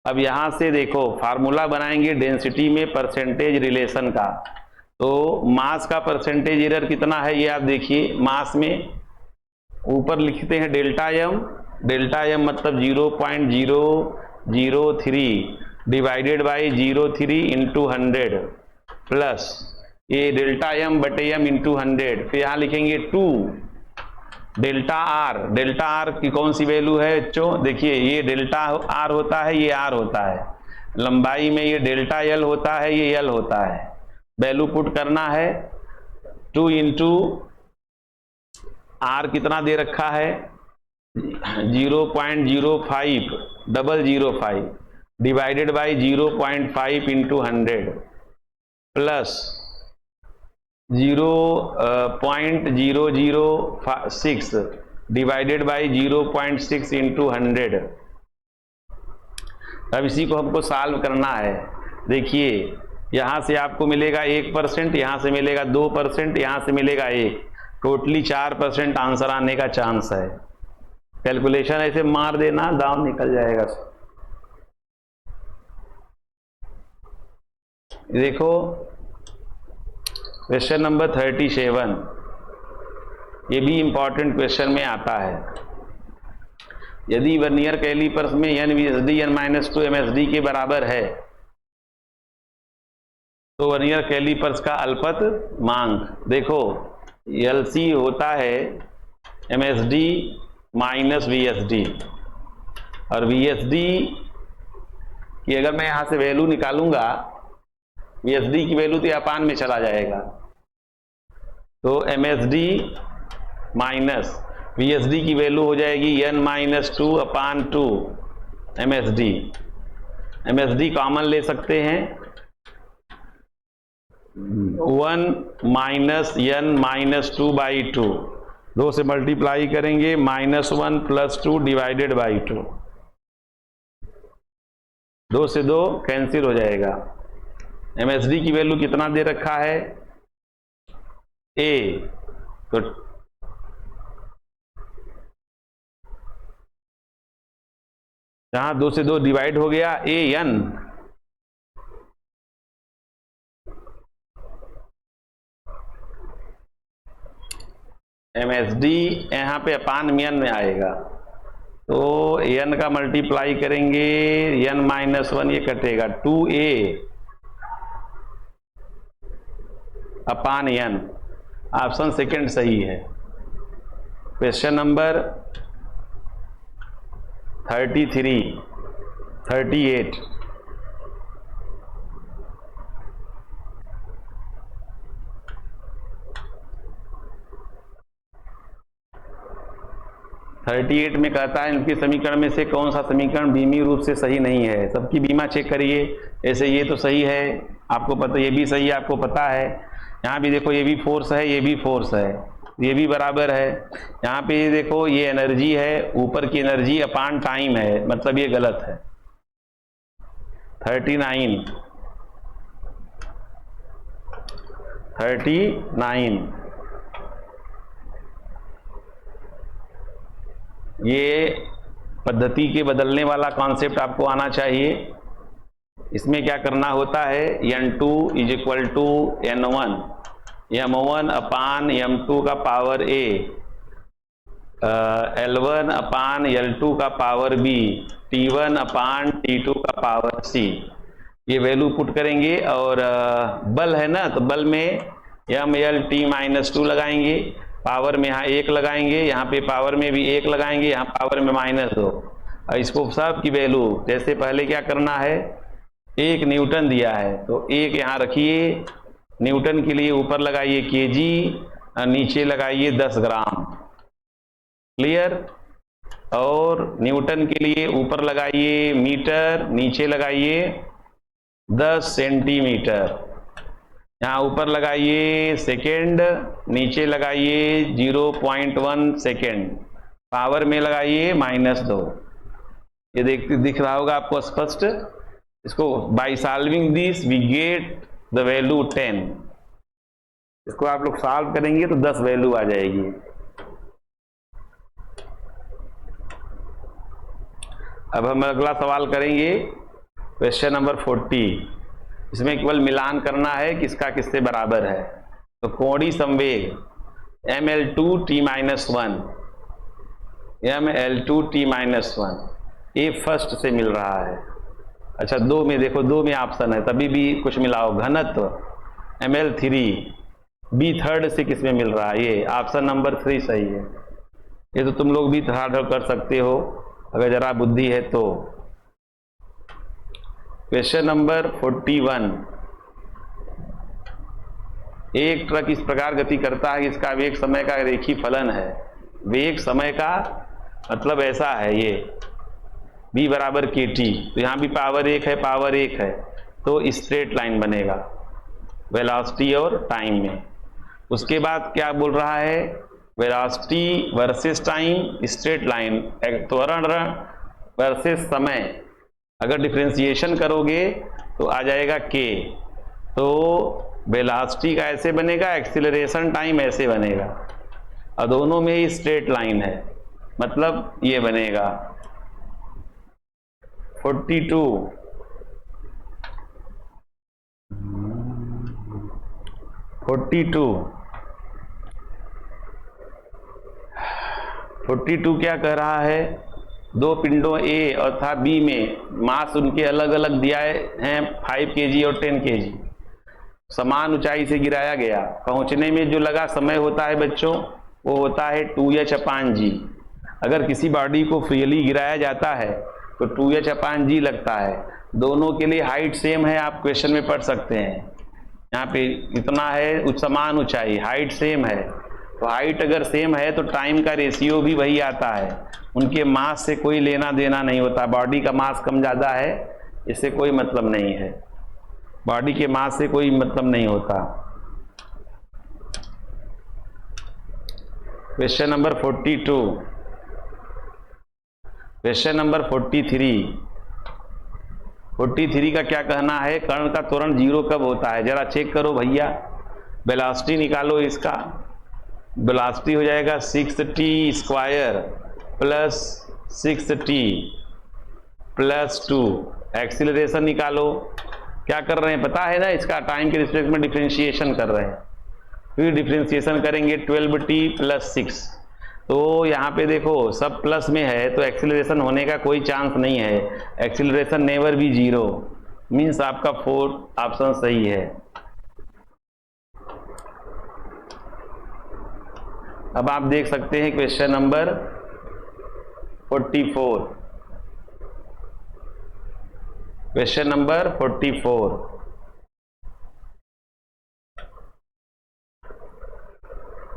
अब यहां से देखो फार्मूला बनाएंगे डेंसिटी में परसेंटेज रिलेशन का। तो मास का परसेंटेज एरर कितना है ये आप देखिए। मास में ऊपर लिखते हैं डेल्टा एम मतलब 0.003 डिवाइडेड बाई 0.3 इंटू 100 प्लस ये डेल्टा एम बटे एम इंटू 100, फिर यहाँ लिखेंगे 2 डेल्टा आर की कौन सी वैल्यू है बच्चों, देखिए ये डेल्टा आर होता है, ये आर होता है। लंबाई में ये डेल्टा एल होता है, ये एल होता है। वैल्यू पुट करना है 2 इंटू आर कितना दे रखा है 0.05005 divided by 0.5 into 100 plus 0.006 divided by 0.6 into 100। अब इसी को हमको सॉल्व करना है। देखिए यहाँ से आपको मिलेगा 1%, यहाँ से मिलेगा 2%, यहाँ से मिलेगा 1, टोटली 4% आंसर आने का चांस है। कैलकुलेशन ऐसे मार देना, दाम निकल जाएगा। देखो क्वेश्चन नंबर 37, ये भी इंपॉर्टेंट क्वेश्चन में आता है। यदि वर्नियर कैलिपर्स में n VSD n-2 MSD के बराबर है तो वर्नियर कैलिपर्स का अल्पत मांग देखो LC होता है MSD माइनस VSD, और VSD की अगर मैं यहां से वैल्यू निकालूंगा, VSD की वैल्यू तो अपान में चला जाएगा, तो MSD माइनस VSD की वैल्यू हो जाएगी n-2/2 MSD कॉमन ले सकते हैं, 1 माइनस n-2/2, 2 से मल्टीप्लाई करेंगे -1 + 2 डिवाइडेड बाई 2, 2 से 2 कैंसिल हो जाएगा। MSD की वैल्यू कितना दे रखा है A, तो जहां 2 से 2 डिवाइड हो गया AN, MSD यहाँ पे अपान एन में आएगा, तो n का मल्टीप्लाई करेंगे n-1, ये कटेगा 2a अपान n। ऑप्शन सेकंड सही है। Question number 38। 38 में कहता है इनके समीकरण में से कौन सा समीकरण बीमी रूप से सही नहीं है। सबकी बीमा चेक करिए। ऐसे ये तो सही है, आपको पता, ये भी सही है, आपको पता है। यहाँ भी देखो ये भी फोर्स है, ये भी फोर्स है, ये भी बराबर है। यहाँ पे देखो ये एनर्जी है, ऊपर की एनर्जी अपान टाइम है, मतलब ये गलत है। 39 ये पद्धति के बदलने वाला कॉन्सेप्ट आपको आना चाहिए। इसमें क्या करना होता है, n2 is equal to n1 m1 upon m2 का power a, L1 upon L2 का पावर b, T1 अपान T2 का पावर c। ये वैल्यू पुट करेंगे और बल है ना, तो बल में MLT-2 लगाएंगे, पावर में यहाँ 1 लगाएंगे, यहाँ पे पावर में भी 1 लगाएंगे, यहाँ पावर में -2। और इसको सब की वैल्यू जैसे पहले क्या करना है, 1 न्यूटन दिया है तो 1 यहाँ रखिए, न्यूटन के लिए ऊपर लगाइए केजी और नीचे लगाइए 10 ग्राम। क्लियर? और न्यूटन के लिए ऊपर लगाइए मीटर, नीचे लगाइए 10 सेंटीमीटर। यहाँ ऊपर लगाइए सेकेंड, नीचे लगाइए 0.1 सेकेंड, पावर में लगाइए -2। ये दिख रहा होगा आपको स्पष्ट। इसको by solving this we get the value 10। इसको आप लोग सॉल्व करेंगे तो 10 वैल्यू आ जाएगी। अब हम अगला सवाल करेंगे, क्वेश्चन नंबर 40। इसमें केवल मिलान करना है किसका किससे बराबर है। तो कोणीय संवेग mL2T-1, mL2T-1 ये फर्स्ट से मिल रहा है। अच्छा, 2 में देखो, 2 में ऑप्शन है, तभी भी कुछ मिलाओ। घनत्व mL3 बी थर्ड से किस में मिल रहा है, ये ऑप्शन नंबर 3 सही है। ये तो तुम लोग भी थर्ड कर सकते हो अगर जरा बुद्धि है तो। Question number 41। एक ट्रक इस प्रकार गति करता है कि इसका वेग समय का रेखी फलन है। वेग समय का मतलब ऐसा है, ये v बराबर kt, तो यहाँ भी पावर 1 है, पावर 1 है, तो स्ट्रेट लाइन बनेगा वेलोसिटी और टाइम में। उसके बाद क्या बोल रहा है, velocity versus time, straight line, त्वरण वर्सेस समय। अगर डिफरेंशिएशन करोगे तो आ जाएगा k। तो वेलोसिटी का ऐसे बनेगा, एक्सीलरेशन टाइम ऐसे बनेगा, और दोनों में ही स्ट्रेट लाइन है, मतलब ये बनेगा 42 क्या कह रहा है, दो पिंडों A और था B में मास उनके अलग अलग दिया हैं 5 kg और 10 kg, समान ऊंचाई से गिराया गया। पहुंचने में जो लगा समय होता है बच्चों, वो होता है 2h/g। अगर किसी बॉडी को फ्रीली गिराया जाता है तो 2h/g लगता है। दोनों के लिए हाइट सेम है, आप क्वेश्चन में पढ़ सकते हैं। यहाँ पे इतना है समान ऊंचाई, हाइट सेम है, तो हाइट अगर सेम है तो टाइम का रेशियो भी वही आता है। उनके मास से कोई लेना देना नहीं होता। बॉडी का मास कम ज़्यादा है, इससे कोई मतलब नहीं है, बॉडी के मास से कोई मतलब नहीं होता। Question number 42। क्वेश्चन नंबर 43 का क्या कहना है, कण का त्वरण 0 कब होता है, जरा चेक करो भैया। वेलोसिटी निकालो, इसका वेलोसिटी हो जाएगा 6t² plus 6t plus 2। Acceleration निकालो। क्या कर रहे हैं पता है ना, इसका टाइम के रिस्पेक्ट में डिफरेंशिएशन कर रहे हैं। फिर डिफरेंशिएशन करेंगे 12t + 6। तो यहाँ पे देखो सब प्लस में है तो एक्सीलरेशन होने का कोई चांस नहीं है। एक्सीलरेशन नेवर बी 0, मीन्स आपका 4 ऑप्शन सही है। अब आप देख सकते हैं क्वेश्चन नंबर 44। क्वेश्चन नंबर 44,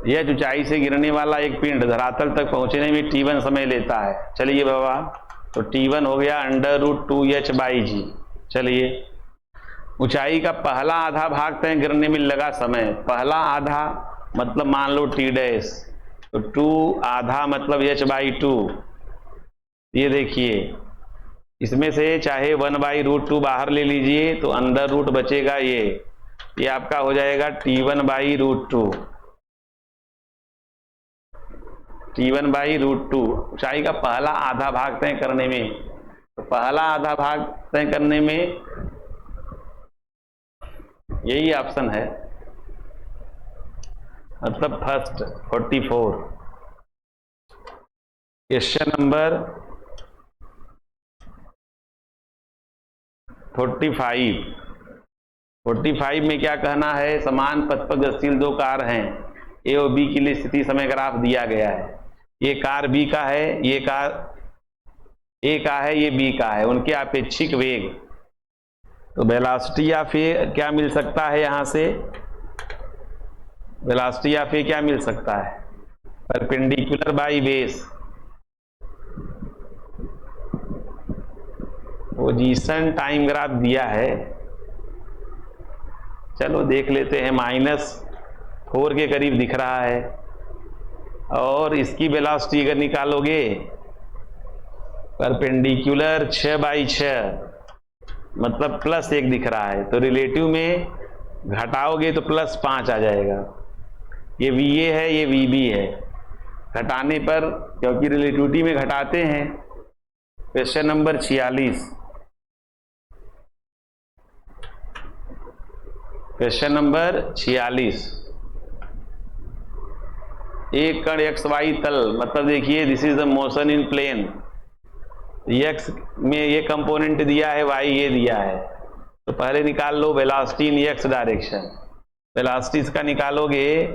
यह ऊंचाई से गिरने वाला एक पिंड धरातल तक पहुंचने में t1 समय लेता है। चलिए बाबा, तो t1 हो गया √2h/g। चलिए, ऊंचाई का पहला आधा भाग तय गिरने में लगा समय, पहला आधा मतलब मान लो t डैश, तो 2 आधा मतलब h/2। ये देखिए, इसमें से चाहे 1/√2 बाहर ले लीजिए तो अंदर रूट बचेगा। ये आपका हो जाएगा t1/√2। t1/√2 ऊंचाई का पहला आधा भाग तय करने में, तो पहला आधा भाग तय करने में यही ऑप्शन है, मतलब फर्स्ट 44। क्वेश्चन नंबर 45 में क्या कहना है? समान पथ पर गतिशील दो कार हैं, ए और बी के लिए स्थिति समय ग्राफ दिया गया है। ये कार बी का है, ये कार ए का है, ये बी का है। उनके अपेक्षिक वेग, तो वेलोसिटी या फिर क्या मिल सकता है? यहां से वेलोसिटी या फिर क्या मिल सकता है? Perpendicular by base, position time graph दिया है। चलो देख लेते हैं, -4 के करीब दिख रहा है। और इसकी वेलोसिटी अगर निकालोगे, परपेंडिकुलर 6/6 मतलब +1 दिख रहा है, तो रिलेटिव में घटाओगे तो +5 आ जाएगा। ये VA है, ये VB है। घटाने पर, क्योंकि रिलेटिविटी में घटाते हैं। क्वेश्चन नंबर 46, क्वेश्चन नंबर 46, एक कण XY तल, मतलब देखिए this is the motion in plane. x में ये कंपोनेंट दिया है, y ये दिया है, तो पहले निकाल लो velocity in x direction. Velocity इसका निकालोगे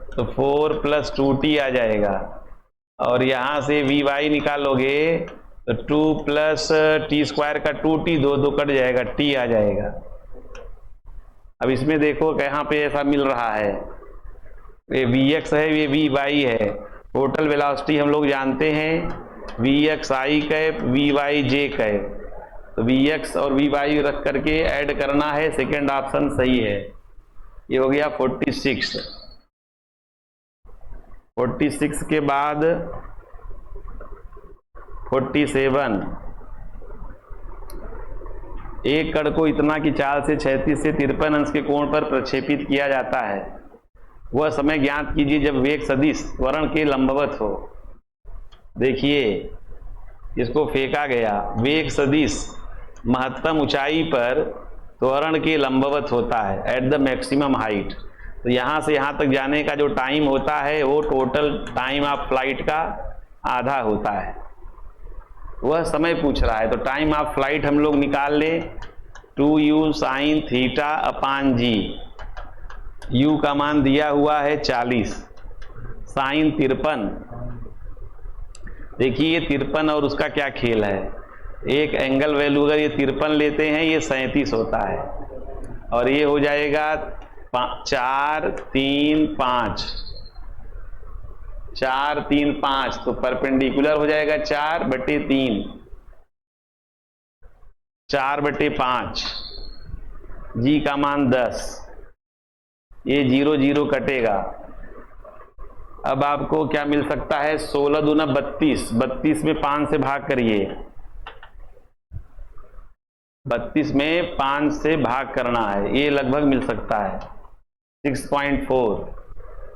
तो 4 + 2t आ जाएगा, और यहां से Vy निकालोगे तो 2 + t² का 2t, 2 कट जाएगा, t आ जाएगा। अब इसमें देखो कहाँ पे ऐसा मिल रहा है, ये Vx है, ये Vy है। टोटल वेलोसिटी हम लोग जानते हैं Vxi कैप Vyj कैप, तो Vx और Vy रख करके ऐड करना है। सेकेंड ऑप्शन सही है। ये हो गया 46। 46 के बाद 47, एक कण को इतना की चाल से 36 से 53 अंश के कोण पर प्रक्षेपित किया जाता है। वह समय ज्ञात कीजिए जब वेग सदिश त्वरण के लंबवत हो। देखिए, इसको फेंका गया, वेग सदिश महत्तम ऊंचाई पर त्वरण के लंबवत होता है एट द मैक्सिमम हाइट। तो यहाँ से यहाँ तक जाने का जो टाइम होता है वो टोटल टाइम ऑफ फ्लाइट का आधा होता है। वह समय पूछ रहा है, तो टाइम ऑफ फ्लाइट हम लोग निकाल ले 2u sin θ/g। u का मान दिया हुआ है 40, साइन 53। देखिए ये 53 और उसका क्या खेल है, एक एंगल वैल्यू अगर ये 53 लेते हैं, ये 37 होता है, और ये हो जाएगा 4 3 5, 4 3 5, तो परपेंडिकुलर हो जाएगा 4/3, 4/5। जी का मान 10, ये 0 0 कटेगा। अब आपको क्या मिल सकता है? 16 दूना 32, 32 में 5 से भाग करिए, 32 में 5 से भाग करना है, ये लगभग मिल सकता है 6.4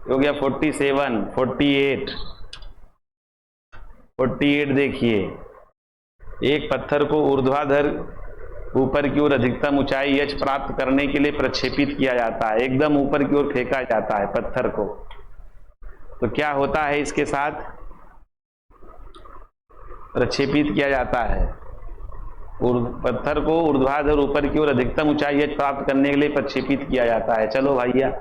हो गया। 47 48 48 देखिए, एक पत्थर को ऊर्ध्वाधर ऊपर की ओर अधिकतम ऊंचाई h प्राप्त करने के लिए प्रक्षेपित किया जाता है, एकदम ऊपर की ओर फेंका जाता है पत्थर को। तो क्या होता है इसके साथ? प्रक्षेपित किया जाता है, पत्थर को ऊर्ध्वाधर ऊपर की ओर अधिकतम ऊंचाई h प्राप्त करने के लिए प्रक्षेपित किया जाता है। चलो भैया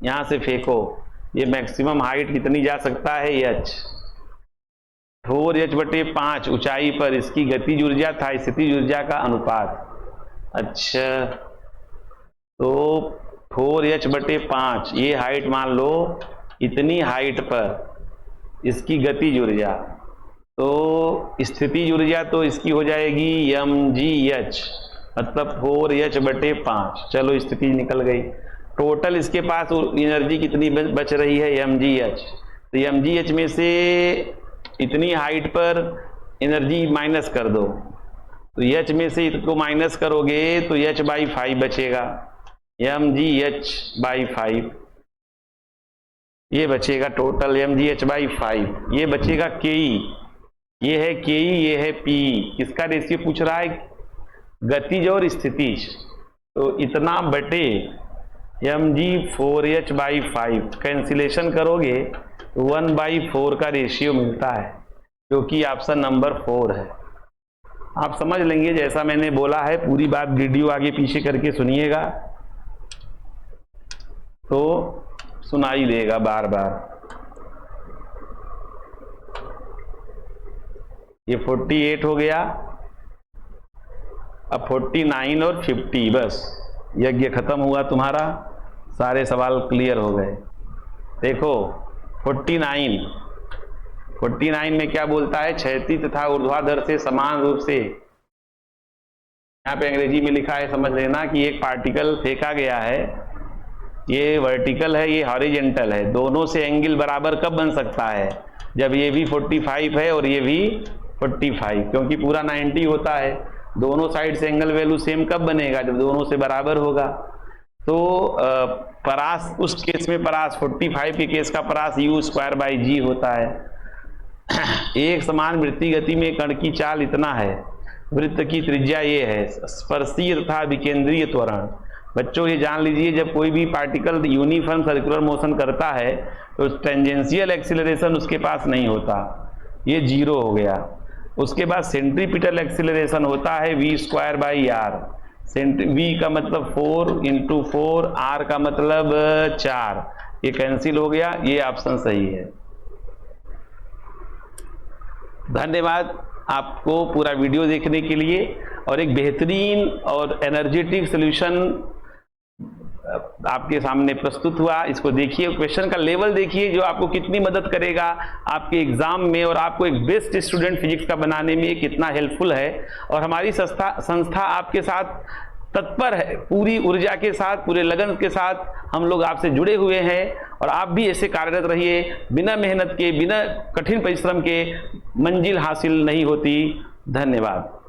यहां से फेंको, ये मैक्सिमम हाइट कितनी जा सकता है? h 4h/5 ऊंचाई पर इसकी गतिज ऊर्जा था स्थितिज ऊर्जा का अनुपात। अच्छा, तो 4h/5 ये हाइट मान लो, इतनी हाइट पर इसकी गतिज ऊर्जा, तो स्थितिज ऊर्जा तो इसकी हो जाएगी mgh, मतलब 4h/5। चलो स्थितिज निकल गई। टोटल इसके पास एनर्जी कितनी बच रही है? mgh। तो mgh में से इतनी हाइट पर एनर्जी माइनस कर दो, तो h में से इसको माइनस करोगे तो h/5 बचेगा, mgh/5 ये बचेगा टोटल mgh/5। ये बचेगा ke, ये है ke, ये है pe। किसका रेशियो पूछ रहा है? गतिज और स्थितिज। तो इतना बटे mg 4h/5 कैंसिलेशन करोगे तो 1/4 का रेशियो मिलता है, जो कि ऑप्शन नंबर 4 है। आप समझ लेंगे जैसा मैंने बोला है, पूरी बात वीडियो आगे पीछे करके सुनिएगा तो सुनाई देगा बार बार। ये 48 हो गया, अब 49 और 50, बस यज्ञ खत्म हुआ तुम्हारा, सारे सवाल क्लियर हो गए। देखो 49 में क्या बोलता है? क्षैतिज तथा ऊर्ध्वाधर से समान रूप से, यहाँ पे अंग्रेजी में लिखा है, समझ लेना कि एक पार्टिकल फेंका गया है, ये वर्टिकल है, ये हॉरिजेंटल है। दोनों से एंगल बराबर कब बन सकता है? जब ये भी 45 है और ये भी 45, क्योंकि पूरा 90 होता है। दोनों साइड से एंगल वैल्यू सेम कब बनेगा? जब दोनों से बराबर होगा। तो परास, उस केस में परास 45 के केस का परास u²/g होता है। एक समान वृत्तीय गति में कण की चाल इतना है, वृत्त की त्रिज्या ये है, स्पर्शीय तथा विकेंद्रीय त्वरण। बच्चों ये जान लीजिए, जब कोई भी पार्टिकल यूनिफॉर्म सर्कुलर मोशन करता है तो टेंजेंशियल एक्सीलरेशन उसके पास नहीं होता, ये 0 हो गया। उसके बाद सेंट्रीपिटल एक्सीलरेशन होता है v²/r। v का मतलब 4 × 4, r का मतलब 4, ये कैंसिल हो गया, ये ऑप्शन सही है। धन्यवाद आपको पूरा वीडियो देखने के लिए, और एक बेहतरीन और एनर्जेटिक सॉल्यूशन आपके सामने प्रस्तुत हुआ। इसको देखिए, क्वेश्चन का लेवल देखिए, जो आपको कितनी मदद करेगा आपके एग्जाम में, और आपको एक बेस्ट स्टूडेंट फिजिक्स का बनाने में कितना हेल्पफुल है। और हमारी संस्था आपके साथ तत्पर है, पूरी ऊर्जा के साथ, पूरे लगन के साथ हम लोग आपसे जुड़े हुए हैं, और आप भी ऐसे कार्यरत रहिए। बिना मेहनत के, बिना कठिन परिश्रम के मंजिल हासिल नहीं होती। धन्यवाद।